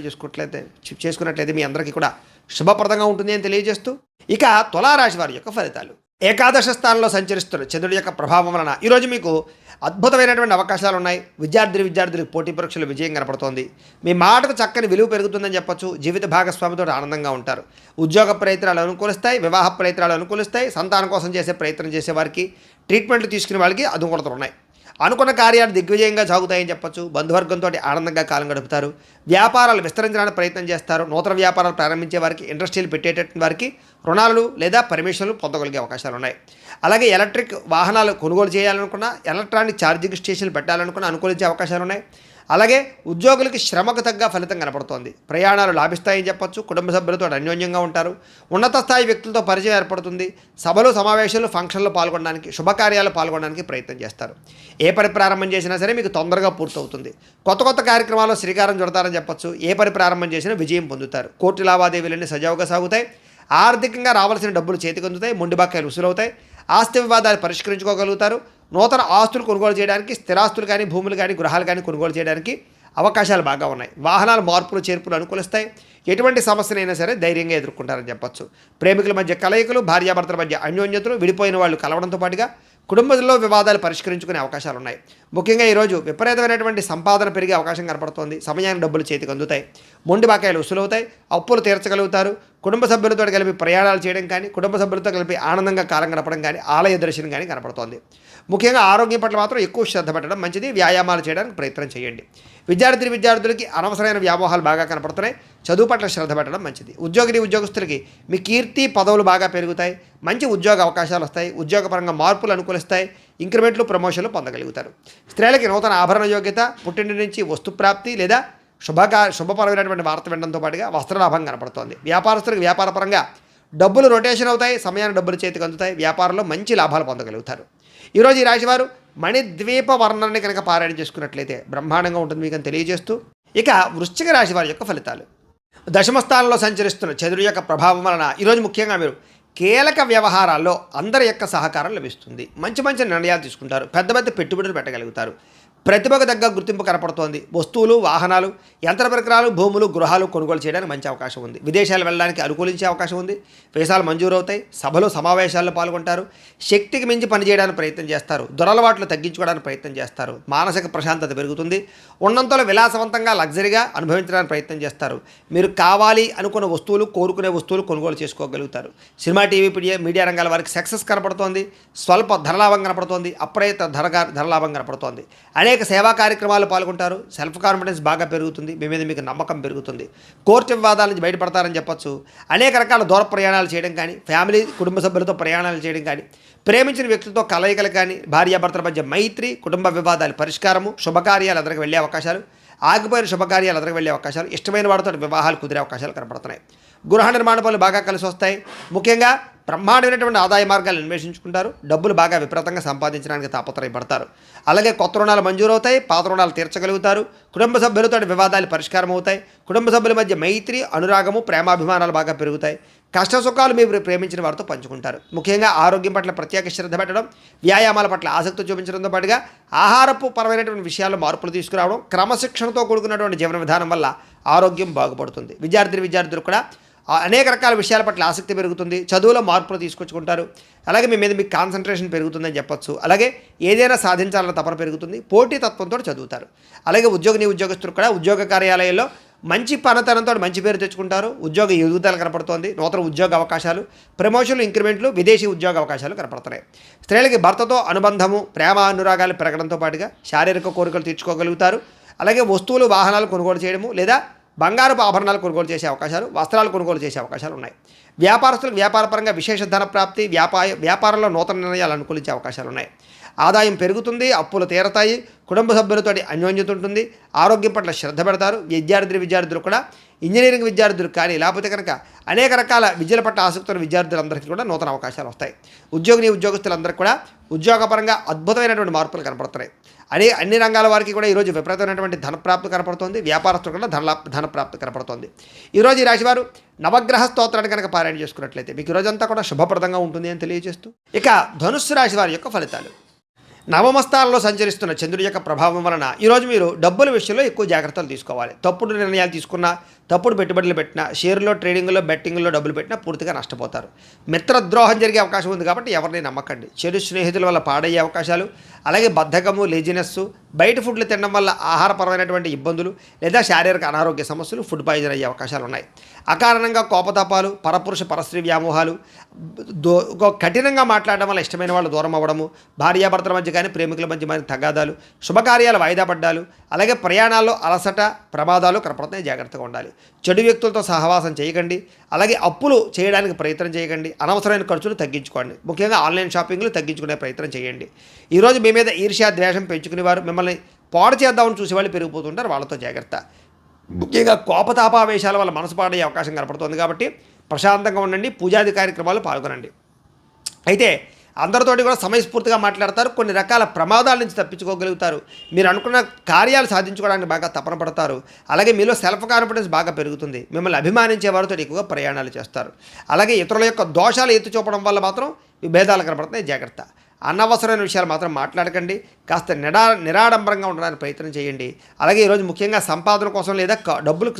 చేసుకున్నట్లయితే మీ అందరికీ కూడా శుభప్రదంగా ఉంటుంది అని తెలియజేస్తూ, ఇక తులారాశి వారి యొక్క ఫలితాలు. ఏకాదశ స్థానంలో సంచరిస్తున్న చంద్రుడి యొక్క ప్రభావం వలన ఈరోజు మీకు అద్భుతమైనటువంటి అవకాశాలు ఉన్నాయి. విద్యార్థులకు పోటీ పరీక్షలు విజయం కనపడుతోంది. మీ మాటకు చక్కని విలువ పెరుగుతుందని చెప్పొచ్చు. జీవిత భాగస్వామితో ఆనందంగా ఉంటారు. ఉద్యోగ ప్రయత్నాలు అనుకూలిస్తాయి, వివాహ ప్రయత్నాలు అనుకూలిస్తాయి. సంతానం కోసం చేసే ప్రయత్నం చేసే వారికి, ట్రీట్మెంట్లు తీసుకునే వాళ్ళకి అనుకూలతలు ఉన్నాయి. అనుకున్న కార్యాలు దిగ్విజయంగా సాగుతాయని చెప్పొచ్చు. బంధువర్గంతో ఆనందంగా కాలం గడుపుతారు. వ్యాపారాలు విస్తరించడానికి ప్రయత్నం చేస్తారు. నూతన వ్యాపారాలు ప్రారంభించే వారికి, ఇండస్ట్రీలు పెట్టేటటువంటి వారికి రుణాలు లేదా పర్మిషన్లు పొందగలిగే అవకాశాలు ఉన్నాయి. అలాగే ఎలక్ట్రిక్ వాహనాలు కొనుగోలు చేయాలనుకున్నా, ఎలక్ట్రానిక్ ఛార్జింగ్ స్టేషన్లు పెట్టాలనుకున్నా అనుకూలించే అవకాశాలు ఉన్నాయి. అలాగే ఉద్యోగులకి శ్రమకు తగ్గ ఫలితం కనపడుతోంది. ప్రయాణాలు లాభిస్తాయని చెప్పొచ్చు. కుటుంబ సభ్యులతో అన్యోన్యంగా ఉంటారు. ఉన్నత స్థాయి వ్యక్తులతో పరిచయం ఏర్పడుతుంది. సభలు, సమావేశాలు, ఫంక్షన్లు పాల్గొనడానికి, శుభకార్యాలు పాల్గొనడానికి ప్రయత్నం చేస్తారు. ఏ పని ప్రారంభం చేసినా సరే మీకు తొందరగా పూర్తవుతుంది. కొత్త కార్యక్రమాల్లో శ్రీకారం చుడతారని చెప్పొచ్చు. ఏ పని ప్రారంభం చేసినా విజయం పొందుతారు. కోర్టు లావాదేవీలన్నీ సజావుగా సాగుతాయి. ఆర్థికంగా రావాల్సిన డబ్బులు చేతికి అందుతాయి. మొండి బకాయిలు వసూలవుతాయి. ఆస్తి వివాదాలు పరిష్కరించుకోగలుగుతారు. నూతన ఆస్తులు కొనుగోలు చేయడానికి, స్థిరాస్తులు కానీ, భూములు కానీ, గృహాలు కానీ కొనుగోలు చేయడానికి అవకాశాలు బాగా ఉన్నాయి. వాహనాల మార్పులు చేర్పులు అనుకూలిస్తాయి. ఎటువంటి సమస్యనైనా సరే ధైర్యంగా ఎదుర్కొంటారని చెప్పొచ్చు. ప్రేమికుల మధ్య కలయికలు, భార్యాభర్తల మధ్య అన్యోన్యతలు, విడిపోయిన వాళ్ళు కలవడంతో పాటుగా కుటుంబంలో వివాదాలు పరిష్కరించుకునే అవకాశాలు ఉన్నాయి. ముఖ్యంగా ఈరోజు విపరీతమైనటువంటి సంపాదన పెరిగే అవకాశం కనపడుతోంది. సమయానికి డబ్బులు చేతికి అందుతాయి. మొండి బకాయిలు వసూలవుతాయి. అప్పులు తీర్చగలుగుతారు. కుటుంబ సభ్యులతో కలిపి ప్రయాణాలు చేయడం కానీ, కుటుంబ సభ్యులతో కలిపి ఆనందంగా కాలం గడపడం కానీ, ఆలయ దర్శనం కానీ కనపడుతోంది. ముఖ్యంగా ఆరోగ్యం పట్ల మాత్రం ఎక్కువ శ్రద్ధ పెట్టడం మంచిది. వ్యాయామాలు చేయడానికి ప్రయత్నం చేయండి. విద్యార్థులకి అనవసరమైన వ్యామోహాలు బాగా కనపడుతున్నాయి. చదువు పట్ల శ్రద్ధ పెట్టడం మంచిది. ఉద్యోగస్తులకి మీ కీర్తి పదవులు బాగా పెరుగుతాయి. మంచి ఉద్యోగ అవకాశాలు వస్తాయి. ఉద్యోగపరంగా మార్పులు అనుకూలిస్తాయి. ఇంక్రిమెంట్లు, ప్రమోషన్లు పొందగలుగుతారు. స్త్రీలకి నూతన ఆభరణ యోగ్యత, పుట్టింటి నుంచి వస్తుప్రాప్తి లేదా శుభపరమైనటువంటి వార్త వినడంతో పాటుగా వస్త్రలాభం కనపడుతోంది. వ్యాపారస్తులకు వ్యాపారపరంగా డబ్బులు రొటేషన్ అవుతాయి. సమయానికి డబ్బులు చేతికి అందుతాయి. వ్యాపారంలో మంచి లాభాలు పొందగలుగుతారు. ఈరోజు ఈ రాశివారు మణిద్వీప వర్ణాన్ని కనుక పారాయణ చేసుకున్నట్లయితే బ్రహ్మాండంగా ఉంటుంది మీకు అని తెలియజేస్తూ, ఇక వృశ్చిక రాశి వారి యొక్క ఫలితాలు. దశమ స్థానంలో సంచరిస్తున్న చంద్రుడి యొక్క ప్రభావం వలన ఈరోజు ముఖ్యంగా మీరు కీలక వ్యవహారాల్లో అందరి యొక్క సహకారం లభిస్తుంది. మంచి నిర్ణయాలు తీసుకుంటారు. పెద్ద పెట్టుబడులు పెట్టగలుగుతారు. ప్రతిభకు తగ్గ గుర్తింపు కనపడుతోంది. వస్తువులు, వాహనాలు, యంత్ర పరికరాలు, భూములు, గృహాలు కొనుగోలు చేయడానికి మంచి అవకాశం ఉంది. విదేశాలు వెళ్ళడానికి అనుకూలించే అవకాశం ఉంది. వీసాలు మంజూరు అవుతాయి. సభలు, సమావేశాల్లో పాల్గొంటారు. శక్తికి మించి పనిచేయడానికి ప్రయత్నం చేస్తారు. దురలవాట్లు తగ్గించుకోవడానికి ప్రయత్నం చేస్తారు. మానసిక ప్రశాంతత పెరుగుతుంది. ఉన్నంతలో విలాసవంతంగా, లగ్జరీగా అనుభవించడానికి ప్రయత్నం చేస్తారు. మీరు కావాలి అనుకున్న వస్తువులు, కోరుకునే వస్తువులు కొనుగోలు చేసుకోగలుగుతారు. సినిమా, టీవీ, మీడియా రంగాల వారికి సక్సెస్ కనపడుతోంది. స్వల్ప ధనలాభం కనపడుతోంది. అప్రయత్న ధనలాభం కనపడుతోంది. అనేక సేవా కార్యక్రమాలు పాల్గొంటారు. సెల్ఫ్ కాన్ఫిడెన్స్ బాగా పెరుగుతుంది. మీ మీద మీకు నమ్మకం పెరుగుతుంది. కోర్టు వివాదాల నుంచి బయటపడతారని చెప్పొచ్చు. అనేక రకాల దూర ప్రయాణాలు చేయడం కానీ, ఫ్యామిలీ, కుటుంబ సభ్యులతో ప్రయాణాలు చేయడం కానీ, ప్రేమించిన వ్యక్తులతో కలయికలు కానీ, భార్యాభర్తల మధ్య మైత్రి, కుటుంబ వివాదాలు పరిష్కారము, శుభకార్యాలు ఎదురుకు వెళ్ళే అవకాశాలు, ఆగిపోయిన శుభకార్యాలు ఎదురుకు వెళ్ళే అవకాశాలు, ఇష్టమైన వాడితో వివాహాలు కుదిరే అవకాశాలు కనపడుతున్నాయి. గృహ నిర్మాణ పనులు బాగా కలిసి వస్తాయి. ముఖ్యంగా బ్రహ్మాండమైనటువంటి ఆదాయ మార్గాలు అన్వేషించుకుంటారు. డబ్బులు బాగా విపరీతంగా సంపాదించడానికి తాపత్రయపడతారు. అలాగే కొత్త రుణాలు మంజూరవుతాయి. పాత రుణాలు తీర్చగలుగుతారు. కుటుంబ సభ్యులతో వివాదాలు పరిష్కారం అవుతాయి. కుటుంబ సభ్యుల మధ్య మైత్రి, అనురాగము, ప్రేమాభిమానాలు బాగా పెరుగుతాయి. కష్ట సుఖాలు మీరు ప్రేమించిన వారితో పంచుకుంటారు. ముఖ్యంగా ఆరోగ్యం పట్ల ప్రత్యేక శ్రద్ధ పెట్టడం, వ్యాయామాల పట్ల ఆసక్తి చూపించడంతో పాటుగా ఆహారపు పరమైనటువంటి విషయాల్లో మార్పులు తీసుకురావడం, క్రమశిక్షణతో కూడుకున్నటువంటి జీవన విధానం వల్ల ఆరోగ్యం బాగుపడుతుంది. విద్యార్థులు కూడా అనేక రకాల విషయాల పట్ల ఆసక్తి పెరుగుతుంది. చదువులో మార్పులు తీసుకొచ్చుకుంటారు. అలాగే మీ మీద మీకు కాన్సన్ట్రేషన్ పెరుగుతుందని చెప్పొచ్చు. అలాగే ఏదైనా సాధించాలన్న తపన పెరుగుతుంది. పోటీ తత్వంతో చదువుతారు. అలాగే ఉద్యోగస్తులు కూడా ఉద్యోగ కార్యాలయాల్లో మంచి పనితనంతో మంచి పేరు తెచ్చుకుంటారు. ఉద్యోగ ఎదుగుదల కనపడుతోంది. నూతన ఉద్యోగ అవకాశాలు, ప్రమోషన్లు, ఇంక్రిమెంట్లు, విదేశీ ఉద్యోగ అవకాశాలు కనపడుతున్నాయి. స్త్రీలకి భర్తతో అనుబంధము, ప్రేమ, అనురాగాలు పెరగడంతో పాటుగా శారీరక కోరికలు తీర్చుకోగలుగుతారు. అలాగే వస్తువులు, వాహనాలు కొనుగోలు చేయడము లేదా బంగారపు ఆభరణాలు కొనుగోలు చేసే అవకాశాలు, వస్త్రాలు కొనుగోలు చేసే అవకాశాలు ఉన్నాయి. వ్యాపారస్తులకు వ్యాపారపరంగా విశేష ధన ప్రాప్తి, వ్యాపారంలో నూతన నిర్ణయాలు అనుకూలించే అవకాశాలు ఉన్నాయి. ఆదాయం పెరుగుతుంది. అప్పులు తీరతాయి. కుటుంబ సభ్యులతో అన్యోన్యత ఉంటుంది. ఆరోగ్యం పట్ల శ్రద్ధ పెడతారు. విద్యార్థులు కూడా ఇంజనీరింగ్ విద్యార్థులు కానీ, లేకపోతే కనుక అనేక రకాల విద్యల పట్ల ఆసక్తి ఉన్న విద్యార్థులందరికీ కూడా నూతన అవకాశాలు వస్తాయి. ఉద్యోగస్తులందరికీ కూడా ఉద్యోగపరంగా అద్భుతమైనటువంటి మార్పులు కనపడుతున్నాయి. అన్ని రంగాల వారికి కూడా ఈరోజు విపరీతమైనటువంటి ధనప్రాప్తి కనపడుతుంది. వ్యాపారస్తులు కూడా ధనప్రాప్తి కనపడుతుంది. ఈరోజు ఈ రాశివారు నవగ్రహ స్తోత్రాన్ని కనుక పారాయణ చేసుకున్నట్లయితే మీకు ఈరోజంతా కూడా శుభప్రదంగా ఉంటుంది అని తెలియజేస్తూ, ఇక ధనుస్సు రాశి వారి యొక్క ఫలితాలు. నవమస్థానంలో సంచరిస్తున్న చంద్రుడి యొక్క ప్రభావం వలన ఈరోజు మీరు డబ్బుల విషయంలో ఎక్కువ జాగ్రత్తలు తీసుకోవాలి. తప్పుడు నిర్ణయాలు తీసుకున్నా, తప్పుడు పెట్టుబడులు పెట్టినా, షేర్లో, ట్రేడింగ్లో, బెట్టింగ్లో డబ్బులు పెట్టినా పూర్తిగా నష్టపోతారు. మిత్రద్రోహం జరిగే అవకాశం ఉంది కాబట్టి ఎవరిని నమ్మకండి. చెడు స్నేహితుల వల్ల పాడయ్యే అవకాశాలు, అలాగే బద్ధకము, లేజినెస్సు, బయట ఫుడ్లు తినడం వల్ల ఆహారపరమైనటువంటి ఇబ్బందులు లేదా శారీరక అనారోగ్య సమస్యలు, ఫుడ్ పాయిజన్ అయ్యే అవకాశాలు ఉన్నాయి. అకారణంగా కోపతాపాలు, పరపురుష పరస్త్రీ వ్యామోహాలు, కఠినంగా మాట్లాడడం వల్ల ఇష్టమైన వాళ్ళు దూరం అవ్వడము, భార్యాభర్తల మధ్య కానీ ప్రేమికుల మధ్య మరి తగాదాలు, శుభకార్యాలు వాయిదా పడ్డాలు, అలాగే ప్రయాణాల్లో అలసట, ప్రమాదాలు కనపడుతున్నాయి. జాగ్రత్తగా ఉండాలి. చెడు వ్యక్తులతో సహవాసం చేయకండి. అలాగే అప్పులు చేయడానికి ప్రయత్నం చేయకండి. అనవసరమైన ఖర్చులు తగ్గించుకోండి. ముఖ్యంగా ఆన్లైన్ షాపింగ్లు తగ్గించుకునే ప్రయత్నం చేయండి. ఈరోజు మీ మీద ఈర్ష్య, ద్వేషం పెంచుకునేవారు, మిమ్మల్ని పాడు చేద్దామని చూసేవాళ్ళు పెరిగిపోతుంటారు. వాళ్ళతో జాగ్రత్త. ముఖ్యంగా కోపతాపావేశాల వల్ల మనసు పాడయ్యే అవకాశం కనపడుతుంది కాబట్టి ప్రశాంతంగా ఉండండి. పూజాది కార్యక్రమాలు పాల్గొనండి. అయితే అందరితోటి కూడా సమయస్ఫూర్తిగా మాట్లాడతారు. కొన్ని రకాల ప్రమాదాల నుంచి తప్పించుకోగలుగుతారు. మీరు అనుకున్న కార్యాలు సాధించుకోవడానికి బాగా తపన పడతారు. అలాగే మీలో సెల్ఫ్ కాన్ఫిడెన్స్ బాగా పెరుగుతుంది. మిమ్మల్ని అభిమానించే వారితో ఎక్కువగా ప్రయాణాలు చేస్తారు. అలాగే ఇతరుల యొక్క దోషాలు ఎత్తి చూపడం వల్ల మాత్రం విభేదాలు కనపడుతున్నాయి. జాగ్రత్త. అనవసరమైన విషయాలు మాత్రం మాట్లాడకండి. కాస్త నిరాడంబరంగా ఉండడానికి ప్రయత్నం చేయండి. అలాగే ఈరోజు ముఖ్యంగా సంపాదన కోసం లేదా డబ్బులు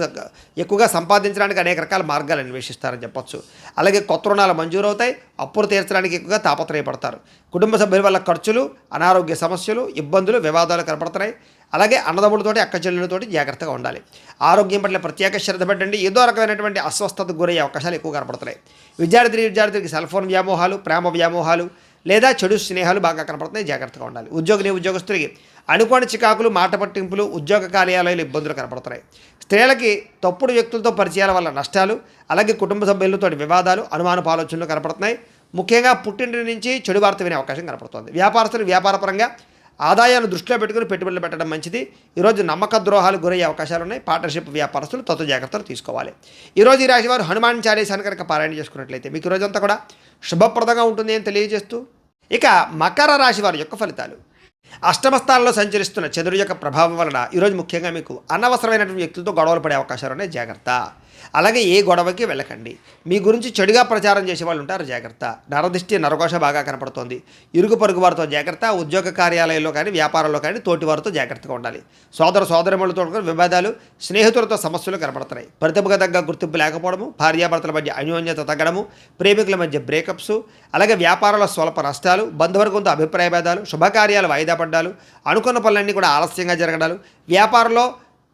ఎక్కువగా సంపాదించడానికి అనేక రకాల మార్గాలు అన్వేషిస్తారని చెప్పొచ్చు. అలాగే కొత్త రుణాలు మంజూరవుతాయి. అప్పులు తీర్చడానికి ఎక్కువగా తాపత్రయపడతారు. కుటుంబ సభ్యుల వల్ల ఖర్చులు, అనారోగ్య సమస్యలు, ఇబ్బందులు, వివాదాలు కనపడుతున్నాయి. అలాగే అన్నదమ్ములతోటి, అక్క చెల్లెలతోటి జాగ్రత్తగా ఉండాలి. ఆరోగ్యం పట్ల ప్రత్యేక శ్రద్ధ పెట్టండి. ఏదో రకమైనటువంటి అస్వస్థతకు గురయ్యే అవకాశాలు ఎక్కువ కనపడుతున్నాయి. విద్యార్థికి సెల్ ఫోన్ వ్యామోహాలు, ప్రేమ వ్యామోహాలు లేదా చెడు స్నేహాలు బాగా కనపడుతున్నాయి. జాగ్రత్తగా ఉండాలి. ఉద్యోగస్తులకి అనుకోని చికాకులు, మాట పట్టింపులు, ఉద్యోగ కార్యాలయాలు ఇబ్బందులు కనపడుతున్నాయి. స్త్రీలకి తప్పుడు వ్యక్తులతో పరిచయాల వల్ల నష్టాలు, అలాగే కుటుంబ సభ్యులతో వివాదాలు, అనుమానపు ఆలోచనలు కనపడుతున్నాయి. ముఖ్యంగా పుట్టింటి నుంచి చెడు వార్త వినే అవకాశం కనపడుతుంది. వ్యాపారస్తులు వ్యాపారపరంగా ఆదాయాన్ని దృష్టిలో పెట్టుకుని పెట్టుబడులు పెట్టడం మంచిది. ఈరోజు నమ్మక ద్రోహాలు గురయ్యే అవకాశాలు ఉన్నాయి. పార్ట్నర్షిప్ వ్యాపారస్తులు తత్వ జాగ్రత్తలు తీసుకోవాలి. ఈరోజు ఈ రాశి వారు హనుమాన్ చాలీసాను కనుక పారాయణ చేసుకున్నట్లయితే మీకు ఈరోజంతా కూడా శుభప్రదంగా ఉంటుంది అని తెలియజేస్తూ, ఇక మకర రాశి వారి యొక్క ఫలితాలు. అష్టమ స్థానంలో సంచరిస్తున్న చంద్రుడి యొక్క ప్రభావం వలన ఈరోజు ముఖ్యంగా మీకు అనవసరమైనటువంటి వ్యక్తులతో గొడవలు పడే అవకాశాలు ఉన్నాయి. జాగ్రత్త. అలాగే ఏ గొడవకి వెళ్ళకండి. మీ గురించి చెడుగా ప్రచారం చేసే వాళ్ళు ఉంటారు. జాగ్రత్త. నరదిష్టి, నరఘోష బాగా కనపడుతోంది. ఇరుగు పొరుగు వారితో జాగ్రత్త. ఉద్యోగ కార్యాలయంలో కానీ, వ్యాపారంలో కానీ తోటి వారితో జాగ్రత్తగా ఉండాలి. సోదరమణులతో వివాదాలు, స్నేహితులతో సమస్యలు కనపడుతున్నాయి. ప్రతిభకు తగ్గ గుర్తింపు లేకపోవడము, భార్యాభర్తల మధ్య అన్యోన్యత తగ్గడము, ప్రేమికుల మధ్య బ్రేకప్స్, అలాగే వ్యాపారంలో స్వల్ప నష్టాలు, బంధువర్గంతో అభిప్రాయ భేదాలు, శుభకార్యాలు వాయిదా పడ్డాలు, అనుకున్న పనులన్నీ కూడా ఆలస్యంగా జరగడాలు, వ్యాపారంలో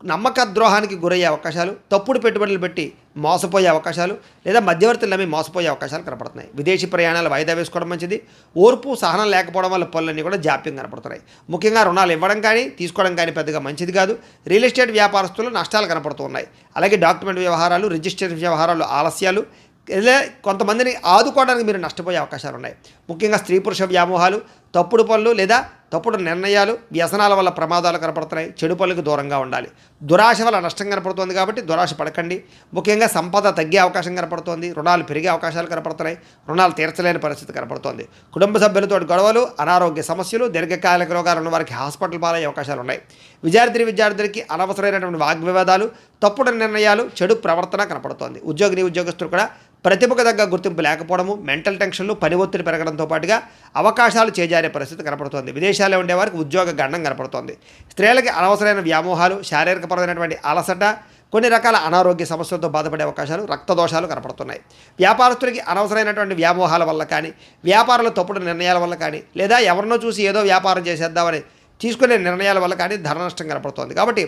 నమ్మక ద్రోహానికి గురయ్యే అవకాశాలు, తప్పుడు పెట్టుబడులు పెట్టి మోసపోయే అవకాశాలు లేదా మధ్యవర్తులు నమ్మి మోసపోయే అవకాశాలు కనపడుతున్నాయి. విదేశీ ప్రయాణాలు వాయిదా వేసుకోవడం మంచిది. ఓర్పు, సహనం లేకపోవడం వల్ల పనులన్నీ కూడా జాప్యం కనపడుతున్నాయి. ముఖ్యంగా రుణాలు ఇవ్వడం కానీ తీసుకోవడం కానీ పెద్దగా మంచిది కాదు. రియల్ ఎస్టేట్ వ్యాపారస్తులు నష్టాలు కనపడుతూ ఉన్నాయి. అలాగే డాక్యుమెంట్ వ్యవహారాలు, రిజిస్ట్రేషన్ వ్యవహారాలు ఆలస్యాలు, లేదా కొంతమందిని ఆదుకోవడానికి మీరు నష్టపోయే అవకాశాలు ఉన్నాయి. ముఖ్యంగా స్త్రీ పురుష వ్యామోహాలు, తప్పుడు పనులు లేదా తప్పుడు నిర్ణయాలు, వ్యసనాల వల్ల ప్రమాదాలు కనపడుతున్నాయి. చెడు పనులకు దూరంగా ఉండాలి. దురాశ వల్ల నష్టం కనపడుతుంది కాబట్టి దురాశ పడకండి. ముఖ్యంగా సంపద తగ్గే అవకాశం కనపడుతోంది. రుణాలు పెరిగే అవకాశాలు కనపడుతున్నాయి. రుణాలు తీర్చలేని పరిస్థితి కనపడుతోంది. కుటుంబ సభ్యులతో గొడవలు, అనారోగ్య సమస్యలు, దీర్ఘకాలిక రోగాలు ఉన్న వారికి హాస్పిటల్ పాలయ్యే అవకాశాలు ఉన్నాయి. విద్యార్థులకి అనవసరమైనటువంటి వాగ్వివాదాలు, తప్పుడు నిర్ణయాలు, చెడు ప్రవర్తన కనపడుతోంది. ఉద్యోగస్తులు కూడా ప్రతిభకు తగ్గ గుర్తింపు లేకపోవడము, మెంటల్ టెన్షన్లు, పని ఒత్తిడి పెరగడంతో పాటుగా అవకాశాలు చేజారే పరిస్థితి కనపడుతోంది. విదేశాల్లో ఉండేవారికి ఉద్యోగ గండం కనపడుతోంది. స్త్రీలకి అనవసరమైన వ్యామోహాలు, శారీరకపరమైనటువంటి అలసట, కొన్ని రకాల అనారోగ్య సమస్యలతో బాధపడే అవకాశాలు, రక్తదోషాలు కనపడుతున్నాయి. వ్యాపారస్తులకి అనవసరమైనటువంటి వ్యామోహాల వల్ల కానీ, వ్యాపారంలో తప్పుడు నిర్ణయాల వల్ల కానీ, లేదా ఎవరినో చూసి ఏదో వ్యాపారం చేసేద్దామని తీసుకునే నిర్ణయాల వల్ల కానీ ధన నష్టం కనపడుతోంది. కాబట్టి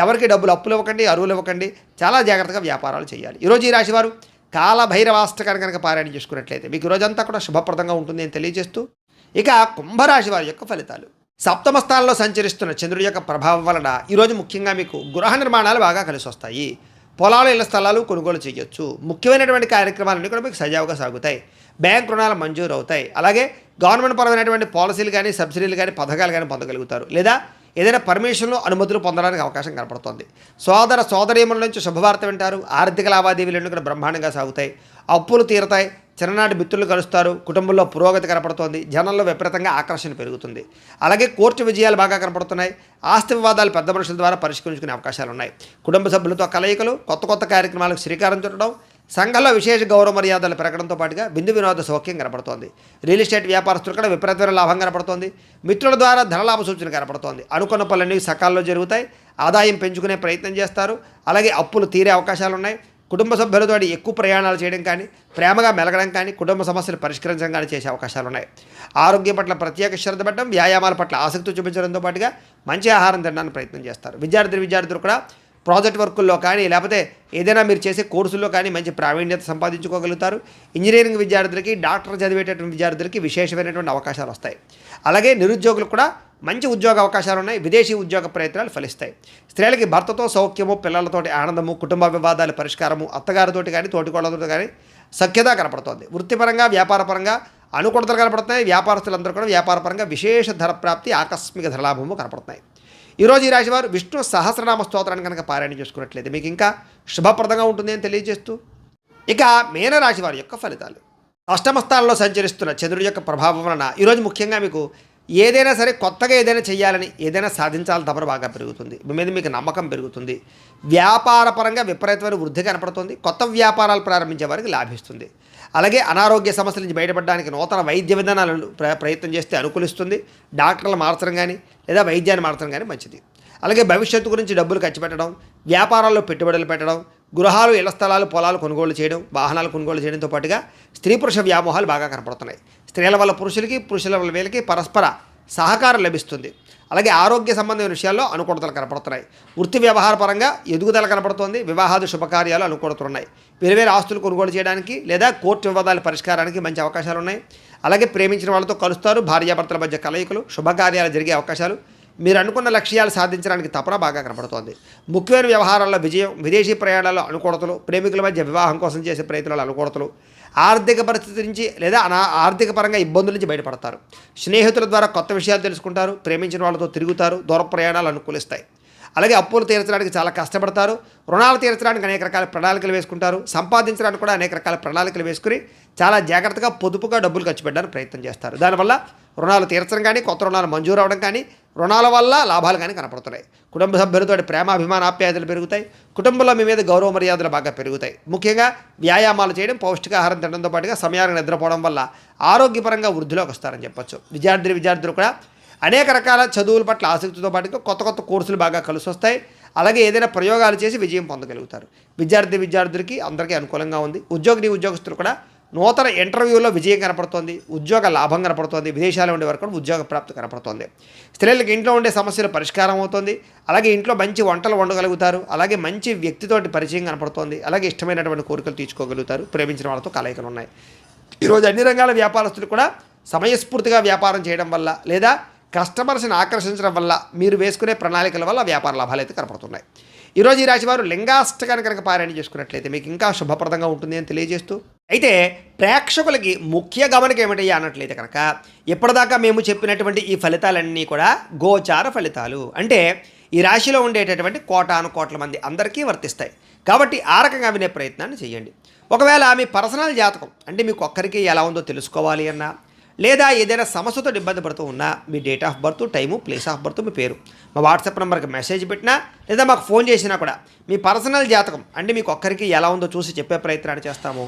ఎవరికి డబ్బులు అప్పులు ఇవ్వకండి, అరువులు ఇవ్వకండి. చాలా జాగ్రత్తగా వ్యాపారాలు చేయాలి. ఈరోజు ఈ రాశివారు కాలభైరవాష్టకాన్ని కనుక పారాయణ చేసుకున్నట్లయితే మీకు రోజంతా కూడా శుభప్రదంగా ఉంటుంది అని తెలియజేస్తూ, ఇక కుంభరాశి వారి యొక్క ఫలితాలు. సప్తమ స్థానంలో సంచరిస్తున్న చంద్రుడి యొక్క ప్రభావం వలన ఈరోజు ముఖ్యంగా మీకు గృహ నిర్మాణాలు బాగా కలిసి వస్తాయి. పొలాలు, ఇళ్ల స్థలాలు కొనుగోలు చేయొచ్చు. ముఖ్యమైనటువంటి కార్యక్రమాలన్నీ కూడా మీకు సజావుగా సాగుతాయి. బ్యాంక్ రుణాలు మంజూరు అవుతాయి. అలాగే గవర్నమెంట్ పరమైనటువంటి పాలసీలు కానీ, సబ్సిడీలు కానీ, పథకాలు కానీ పొందగలుగుతారు. లేదా ఏదైనా పర్మిషన్లు, అనుమతులు పొందడానికి అవకాశం కనపడుతుంది. సోదరీమణుల నుంచి శుభవార్త వింటారు. ఆర్థిక లావాదేవీలన్నీ కూడా బ్రహ్మాండంగా సాగుతాయి. అప్పులు తీరతాయి. చిన్ననాటి మిత్రులు కలుస్తారు. కుటుంబంలో పురోగతి కనపడుతోంది. జనంలో విపరీతంగా ఆకర్షణ పెరుగుతుంది. అలాగే కోర్టు విజయాలు బాగా కనపడుతున్నాయి. ఆస్తి వివాదాలు పెద్ద మనుషుల ద్వారా పరిష్కరించుకునే అవకాశాలు ఉన్నాయి. కుటుంబ సభ్యులతో కలయికలు, కొత్త కార్యక్రమాలకు శ్రీకారం చుట్టడం, సంఘంలో విశేష గౌరవ మర్యాదలు పెరగడంతో పాటుగా విందు వినోద సౌఖ్యం కనపడుతోంది. రియల్ ఎస్టేట్ వ్యాపారస్తులు కూడా విపరీతమైన లాభం కనపడుతోంది. మిత్రుల ద్వారా ధనలాభ సూచన కనపడుతోంది. అనుకున్న పనులన్నీ సకాలంలో జరుగుతాయి. ఆదాయం పెంచుకునే ప్రయత్నం చేస్తారు. అలాగే అప్పులు తీరే అవకాశాలు ఉన్నాయి. కుటుంబ సభ్యులతో ఎక్కువ ప్రయాణాలు చేయడం కానీ, ప్రేమగా మెలగడం కానీ, కుటుంబ సమస్యలు పరిష్కరించడం కానీ చేసే అవకాశాలు ఉన్నాయి. ఆరోగ్యం పట్ల ప్రత్యేక శ్రద్ధ పెట్టడం, వ్యాయామాల పట్ల ఆసక్తి చూపించడంతో పాటుగా మంచి ఆహారం తినడానికి ప్రయత్నం చేస్తారు. విద్యార్థులు కూడా ప్రాజెక్ట్ వర్కుల్లో కానీ, లేకపోతే ఏదైనా మీరు చేసే కోర్సుల్లో కానీ మంచి ప్రావీణ్యత సంపాదించుకోగలుగుతారు. ఇంజనీరింగ్ విద్యార్థులకి, డాక్టర్ చదివేటటువంటి విద్యార్థులకి విశేషమైనటువంటి అవకాశాలు వస్తాయి. అలాగే నిరుద్యోగులకు కూడా మంచి ఉద్యోగ అవకాశాలు ఉన్నాయి. విదేశీ ఉద్యోగ ప్రయత్నాలు ఫలిస్తాయి. స్త్రీలకి భర్తతో సౌఖ్యము, పిల్లలతోటి ఆనందము, కుటుంబ వివాదాల పరిష్కారము, అత్తగారితోటి కానీ, తోటికోళ్ళతో కానీ సఖ్యత కనపడుతోంది. వృత్తిపరంగా, వ్యాపారపరంగా అనుకూలతలు కనపడుతున్నాయి. వ్యాపారస్తులందరూ కూడా వ్యాపారపరంగా విశేష ధర ప్రాప్తి, ఆకస్మిక ధరలాభము కనపడుతున్నాయి. ఈరోజు ఈ రాశివారు విష్ణు సహస్రనామ స్తోత్రాన్ని కనుక పారాయణ చేసుకున్నట్లయితే మీకు ఇంకా శుభప్రదంగా ఉంటుంది అని తెలియజేస్తూ, ఇక మీనరాశి వారి యొక్క ఫలితాలు. అష్టమ స్థానంలో సంచరిస్తున్న చంద్రుడి యొక్క ప్రభావం వలన ఈరోజు ముఖ్యంగా మీకు ఏదైనా సరే కొత్తగా ఏదైనా చేయాలని, ఏదైనా సాధించాలని తపన బాగా పెరుగుతుంది. మీ మీద మీకు నమ్మకం పెరుగుతుంది. వ్యాపారపరంగా విపరీతమైన వృద్ధి కనపడుతుంది. కొత్త వ్యాపారాలు ప్రారంభించే వారికి లాభిస్తుంది. అలాగే అనారోగ్య సమస్యల నుంచి బయటపడడానికి నూతన వైద్య విధానాలను ప్రయత్నం చేస్తే అనుకూలిస్తుంది. డాక్టర్లు మార్చడం కానీ, లేదా వైద్యాన్ని మార్చడం కానీ మంచిది. అలాగే భవిష్యత్తు గురించి డబ్బులు ఖర్చు పెట్టడం, వ్యాపారాల్లో పెట్టుబడులు పెట్టడం, గృహాలు, ఇళ్ల స్థలాలు, పొలాలు కొనుగోలు చేయడం, వాహనాలు కొనుగోలు చేయడంతో పాటుగా స్త్రీ పురుష వ్యామోహాలు బాగా కనపడుతున్నాయి. స్త్రీల వల్ల పురుషులకి, పురుషుల వల్ల వీళ్ళకి పరస్పర సహకారం లభిస్తుంది. అలాగే ఆరోగ్య సంబంధమైన విషయాల్లో అనుకూలతలు కనపడుతున్నాయి. వృత్తి వ్యవహార పరంగా ఎదుగుదల కనపడుతోంది. వివాహాది శుభకార్యాలు అనుకూలతలున్నాయి. వేరువేరు ఆస్తులు కొనుగోలు చేయడానికి లేదా కోర్టు వివాదాల పరిష్కారానికి మంచి అవకాశాలు ఉన్నాయి. అలాగే ప్రేమించిన వాళ్ళతో కలుస్తారు. భార్యాభర్తల మధ్య కలయికలు, శుభకార్యాలు జరిగే అవకాశాలు, మీరు అనుకున్న లక్ష్యాలు సాధించడానికి తపన బాగా కనపడుతోంది. ముఖ్యమైన వ్యవహారాల్లో విజయం, విదేశీ ప్రయాణాల్లో అనుకూలతలు, ప్రేమికుల మధ్య వివాహం కోసం చేసే ప్రయత్నాలు అనుకూలతలు, ఆర్థిక పరిస్థితి నుంచి లేదా ఆర్థిక పరంగా ఇబ్బందుల నుంచి బయటపడతారు. స్నేహితుల ద్వారా కొత్త విషయాలు తెలుసుకుంటారు. ప్రేమించిన వాళ్ళతో తిరుగుతారు. దూర ప్రయాణాలు అనుకూలిస్తాయి. అలాగే అప్పులు తీర్చడానికి చాలా కష్టపడతారు. రుణాలు తీర్చడానికి అనేక రకాల ప్రణాళికలు వేసుకుంటారు. సంపాదించడానికి కూడా అనేక రకాల ప్రణాళికలు వేసుకుని చాలా జాగ్రత్తగా పొదుపుగా డబ్బులు ఖర్చు పెట్టడానికి ప్రయత్నం చేస్తారు. దానివల్ల రుణాలు తీర్చడం కానీ, కొత్త రుణాలు మంజూరు అవ్వడం కానీ, రుణాల వల్ల లాభాలు కానీ కనపడుతున్నాయి. కుటుంబ సభ్యులతో ప్రేమ, అభిమాన, ఆప్యాయతలు పెరుగుతాయి. కుటుంబంలో మీ మీద గౌరవ మర్యాదలు బాగా పెరుగుతాయి. ముఖ్యంగా వ్యాయామాలు చేయడం, పౌష్టికాహారం తినడంతో పాటుగా సమయానికి నిద్రపోవడం వల్ల ఆరోగ్యపరంగా వృద్ధిలోకి వస్తారని చెప్పొచ్చు. విద్యార్థులు కూడా అనేక రకాల చదువుల పట్ల ఆసక్తితో పాటుగా కొత్త కొత్త కోర్సులు బాగా కలిసి వస్తాయి. అలాగే ఏదైనా ప్రయోగాలు చేసి విజయం పొందగలుగుతారు. విద్యార్థులకి అందరికీ అనుకూలంగా ఉంది. ఉద్యోగస్తులు కూడా నూతన ఇంటర్వ్యూలో విజయం కనపడుతోంది. ఉద్యోగ లాభం కనపడుతోంది. విదేశాల్లో ఉండే వరకు కూడా ఉద్యోగ ప్రాప్తి కనపడుతోంది. స్త్రీలకు ఇంట్లో ఉండే సమస్యలు పరిష్కారం అవుతుంది. అలాగే ఇంట్లో మంచి వంటలు వండగలుగుతారు. అలాగే మంచి వ్యక్తితోటి పరిచయం కనపడుతోంది. అలాగే ఇష్టమైనటువంటి కోరికలు తీర్చుకోగలుగుతారు. ప్రేమించిన వాళ్ళతో కలయికలు ఉన్నాయి. ఈరోజు అన్ని రంగాల వ్యాపారస్తులు కూడా సమయస్ఫూర్తిగా వ్యాపారం చేయడం వల్ల, లేదా కస్టమర్స్ని ఆకర్షించడం వల్ల, మీరు వేసుకునే ప్రణాళికల వల్ల వ్యాపార లాభాలు అయితే కనపడుతున్నాయి. ఈరోజు ఈ రాశివారు లింగాష్టకాన్ని కనుక పారాయణ చేసుకున్నట్లయితే మీకు ఇంకా శుభప్రదంగా ఉంటుంది అని తెలియజేస్తూ, అయితే ప్రేక్షకులకి ముఖ్య గమనిక ఏమిటయ్యా అన్నట్లయితే కనుక, ఇప్పటిదాకా మేము చెప్పినటువంటి ఈ ఫలితాలన్నీ కూడా గోచార ఫలితాలు. అంటే ఈ రాశిలో ఉండేటటువంటి కోటాను కోట్ల మంది అందరికీ వర్తిస్తాయి. కాబట్టి ఆ రకంగా వినే ప్రయత్నాన్ని చేయండి. ఒకవేళ మీ పర్సనల్ జాతకం అంటే మీకు ఒక్కరికి ఎలా ఉందో తెలుసుకోవాలి అన్నా, లేదా ఏదైనా సమస్యతో ఇబ్బంది పడుతూ ఉన్నా, మీ date of birth, time, place of birth, మీ పేరు మా వాట్సాప్ నెంబర్కి మెసేజ్ పెట్టినా, లేదా మాకు ఫోన్ చేసినా కూడా మీ పర్సనల్ జాతకం అంటే మీకు ఒక్కరికి ఎలా ఉందో చూసి చెప్పే ప్రయత్నాన్ని చేస్తాము.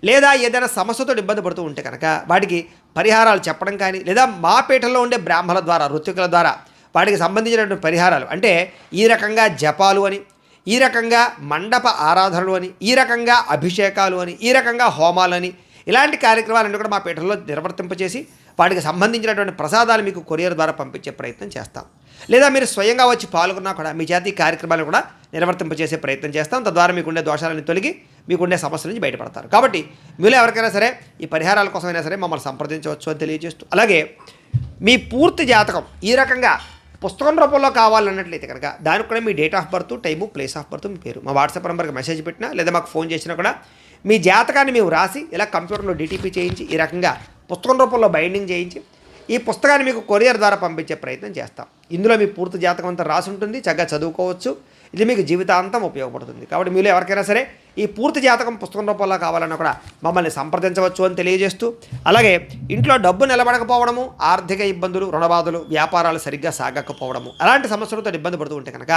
లేదా ఏదైనా సమస్యతో ఇబ్బంది పడుతూ ఉంటే కనుక వాటికి పరిహారాలు చెప్పడం కానీ, లేదా మా పీఠంలో ఉండే బ్రాహ్మణుల ద్వారా, ఋత్వికుల ద్వారా వాటికి సంబంధించినటువంటి పరిహారాలు అంటే ఈ రకంగా జపాలు అని, ఈ రకంగా మండప ఆరాధనలు అని, ఈ రకంగా అభిషేకాలు అని, ఈ రకంగా హోమాలని, ఇలాంటి కార్యక్రమాలన్నీ కూడా మా పీఠంలో నిర్వర్తింపచేసి వాటికి సంబంధించినటువంటి ప్రసాదాలు మీకు కొరియర్ ద్వారా పంపించే ప్రయత్నం చేస్తాం. లేదా మీరు స్వయంగా వచ్చి పాల్గొన్నా కూడా మీ చేత ఈ కార్యక్రమాలు కూడా నిర్వర్తింపచేసే ప్రయత్నం చేస్తాం. తద్వారా మీకుండే దోషాలను తొలగి మీకుండే సమస్యల నుంచి బయటపడతారు. కాబట్టి మీలో ఎవరికైనా సరే ఈ పరిహారాల కోసమైనా సరే మమ్మల్ని సంప్రదించవచ్చు అని తెలియజేస్తూ, అలాగే మీ పూర్తి జాతకం ఈ రకంగా పుస్తకం రూపంలో కావాలన్నట్లయితే కనుక దానికి కూడా మీ date of birth, time, place of birth, మీ పేరు మా వాట్సాప్ నెంబర్కి మెసేజ్ పెట్టినా, లేదా మాకు ఫోన్ చేసినా కూడా మీ జాతకాన్ని మేము రాసి ఇలా కంప్యూటర్లో డిటిపి చేయించి ఈ రకంగా పుస్తకం రూపంలో బైండింగ్ చేయించి ఈ పుస్తకాన్ని మీకు కొరియర్ ద్వారా పంపించే ప్రయత్నం చేస్తాం. ఇందులో మీ పూర్తి జాతకం అంతా రాసి ఉంటుంది. చక్కగా చదువుకోవచ్చు. ఇది మీకు జీవితాంతం ఉపయోగపడుతుంది. కాబట్టి మీరు ఎవరికైనా సరే ఈ పూర్తి జాతకం పుస్తకం రూపంలో కావాలన్నా కూడా మమ్మల్ని సంప్రదించవచ్చు అని తెలియజేస్తూ, అలాగే ఇంట్లో డబ్బు నిలబడకపోవడము, ఆర్థిక ఇబ్బందులు, రుణబాధలు, వ్యాపారాలు సరిగ్గా సాగకపోవడము, అలాంటి సమస్యలతో ఇబ్బంది పడుతూ ఉంటే కనుక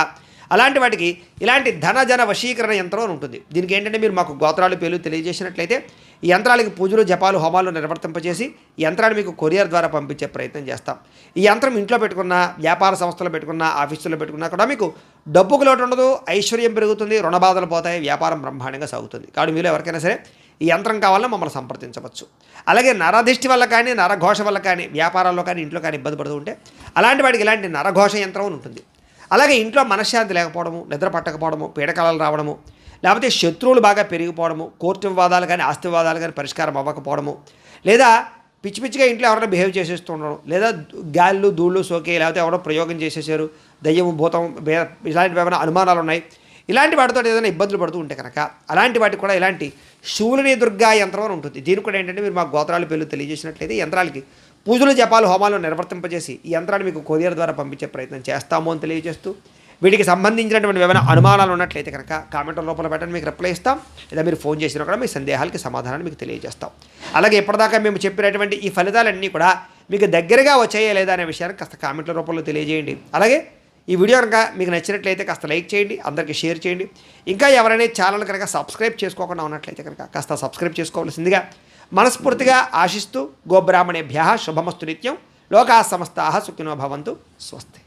అలాంటి వాటికి ఇలాంటి ధన వశీకరణ యంత్రం అని ఉంటుంది. దీనికి ఏంటంటే మీరు మాకు గోత్రాలు పేర్లు తెలియజేసినట్లయితే ఈ యంత్రాలకి పూజలు జపాలు హోమాలు నిర్వర్తింపజేసి ఈ యంత్రాన్ని మీకు కొరియర్ ద్వారా పంపించే ప్రయత్నం చేస్తాం. ఈ యంత్రం ఇంట్లో పెట్టుకున్న, వ్యాపార సంస్థలో పెట్టుకున్న, ఆఫీసులో పెట్టుకున్నా కూడా మీకు డబ్బుకు లోటు ఉండదు, ఐశ్వర్యం పెరుగుతుంది, రుణ బాధలు పోతాయి, వ్యాపారం బ్రహ్మాండంగా సాగుతుంది. కాబట్టి మీరు ఎవరికైనా సరే ఈ యంత్రం కావాలన్నా మమ్మల్ని సంప్రదించవచ్చు. అలాగే నరదిష్టి వల్ల కానీ, నరఘోష వల్ల కానీ, వ్యాపారాల్లో కానీ, ఇంట్లో కానీ ఇబ్బంది పడుతూ ఉంటే అలాంటి వాడికి ఇలాంటి నరఘోష యంత్రం ఉంటుంది. అలాగే ఇంట్లో మనశ్శాంతి లేకపోవడము, నిద్ర పట్టకపోవడము, పీడకలాలు రావడము, లేకపోతే శత్రువులు బాగా పెరిగిపోవడము, కోర్టు వివాదాలు కానీ, ఆస్తి వివాదాలు కానీ పరిష్కారం అవ్వకపోవడము, లేదా పిచ్చి పిచ్చిగా ఇంట్లో ఎవరైనా బిహేవ్ చేసేస్తూ ఉండడం, లేదా గాళ్ళు ధూళ్ళు సోకే, లేకపోతే ఎవరో ప్రయోగం చేసేసారు, దయ్యం భూతం ఇలాంటివి ఏమైనా అనుమానాలు ఉన్నాయి, ఇలాంటి వాటితో ఏదైనా ఇబ్బందులు పడుతూ ఉంటే కనుక అలాంటి వాటికి కూడా ఇలాంటి శూలిని దుర్గా యంత్రం అని ఉంటుంది. దీనికి కూడా ఏంటంటే మీరు మాకు గోత్రాల పేర్లు తెలియజేసినట్లయితే యంత్రాలకి పూజలు జపాలు హోమాలు నిర్వర్తింపజేసి ఈ యంత్రాన్ని మీకు కొరియర్ ద్వారా పంపించే ప్రయత్నం చేస్తాము అని తెలియజేస్తూ, వీటికి సంబంధించినటువంటి ఏమైనా అనుమానాలు ఉన్నట్లయితే కనుక కామెంట్ రూపంలో పెట్టండి, మీకు రిప్లై ఇస్తాం. లేదా మీరు ఫోన్ చేసినా కూడా మీ సందేహాలకి సమాధానాన్ని మీకు తెలియజేస్తాం. అలాగే ఇప్పటిదాకా మేము చెప్పినటువంటి ఈ ఫలితాలన్నీ కూడా మీకు దగ్గరగా వచ్చాయా లేదా అనే విషయాన్ని కాస్త కామెంట్ల రూపంలో తెలియజేయండి. అలాగే ఈ వీడియో కనుక మీకు నచ్చినట్లయితే కాస్త లైక్ చేయండి, అందరికీ షేర్ చేయండి. ఇంకా ఎవరైనా ఛానల్ కనుక సబ్స్క్రైబ్ చేసుకోకుండా ఉన్నట్లయితే కనుక కాస్త సబ్స్క్రైబ్ చేసుకోవాల్సిందిగా మనస్ఫూర్తిగా ఆశిస్తూ, గోబ్రాహ్మణేభ్యః శుభమస్తు నిత్యం, లోకాః సమస్తాః సుఖినో భవంతు, స్వస్తి.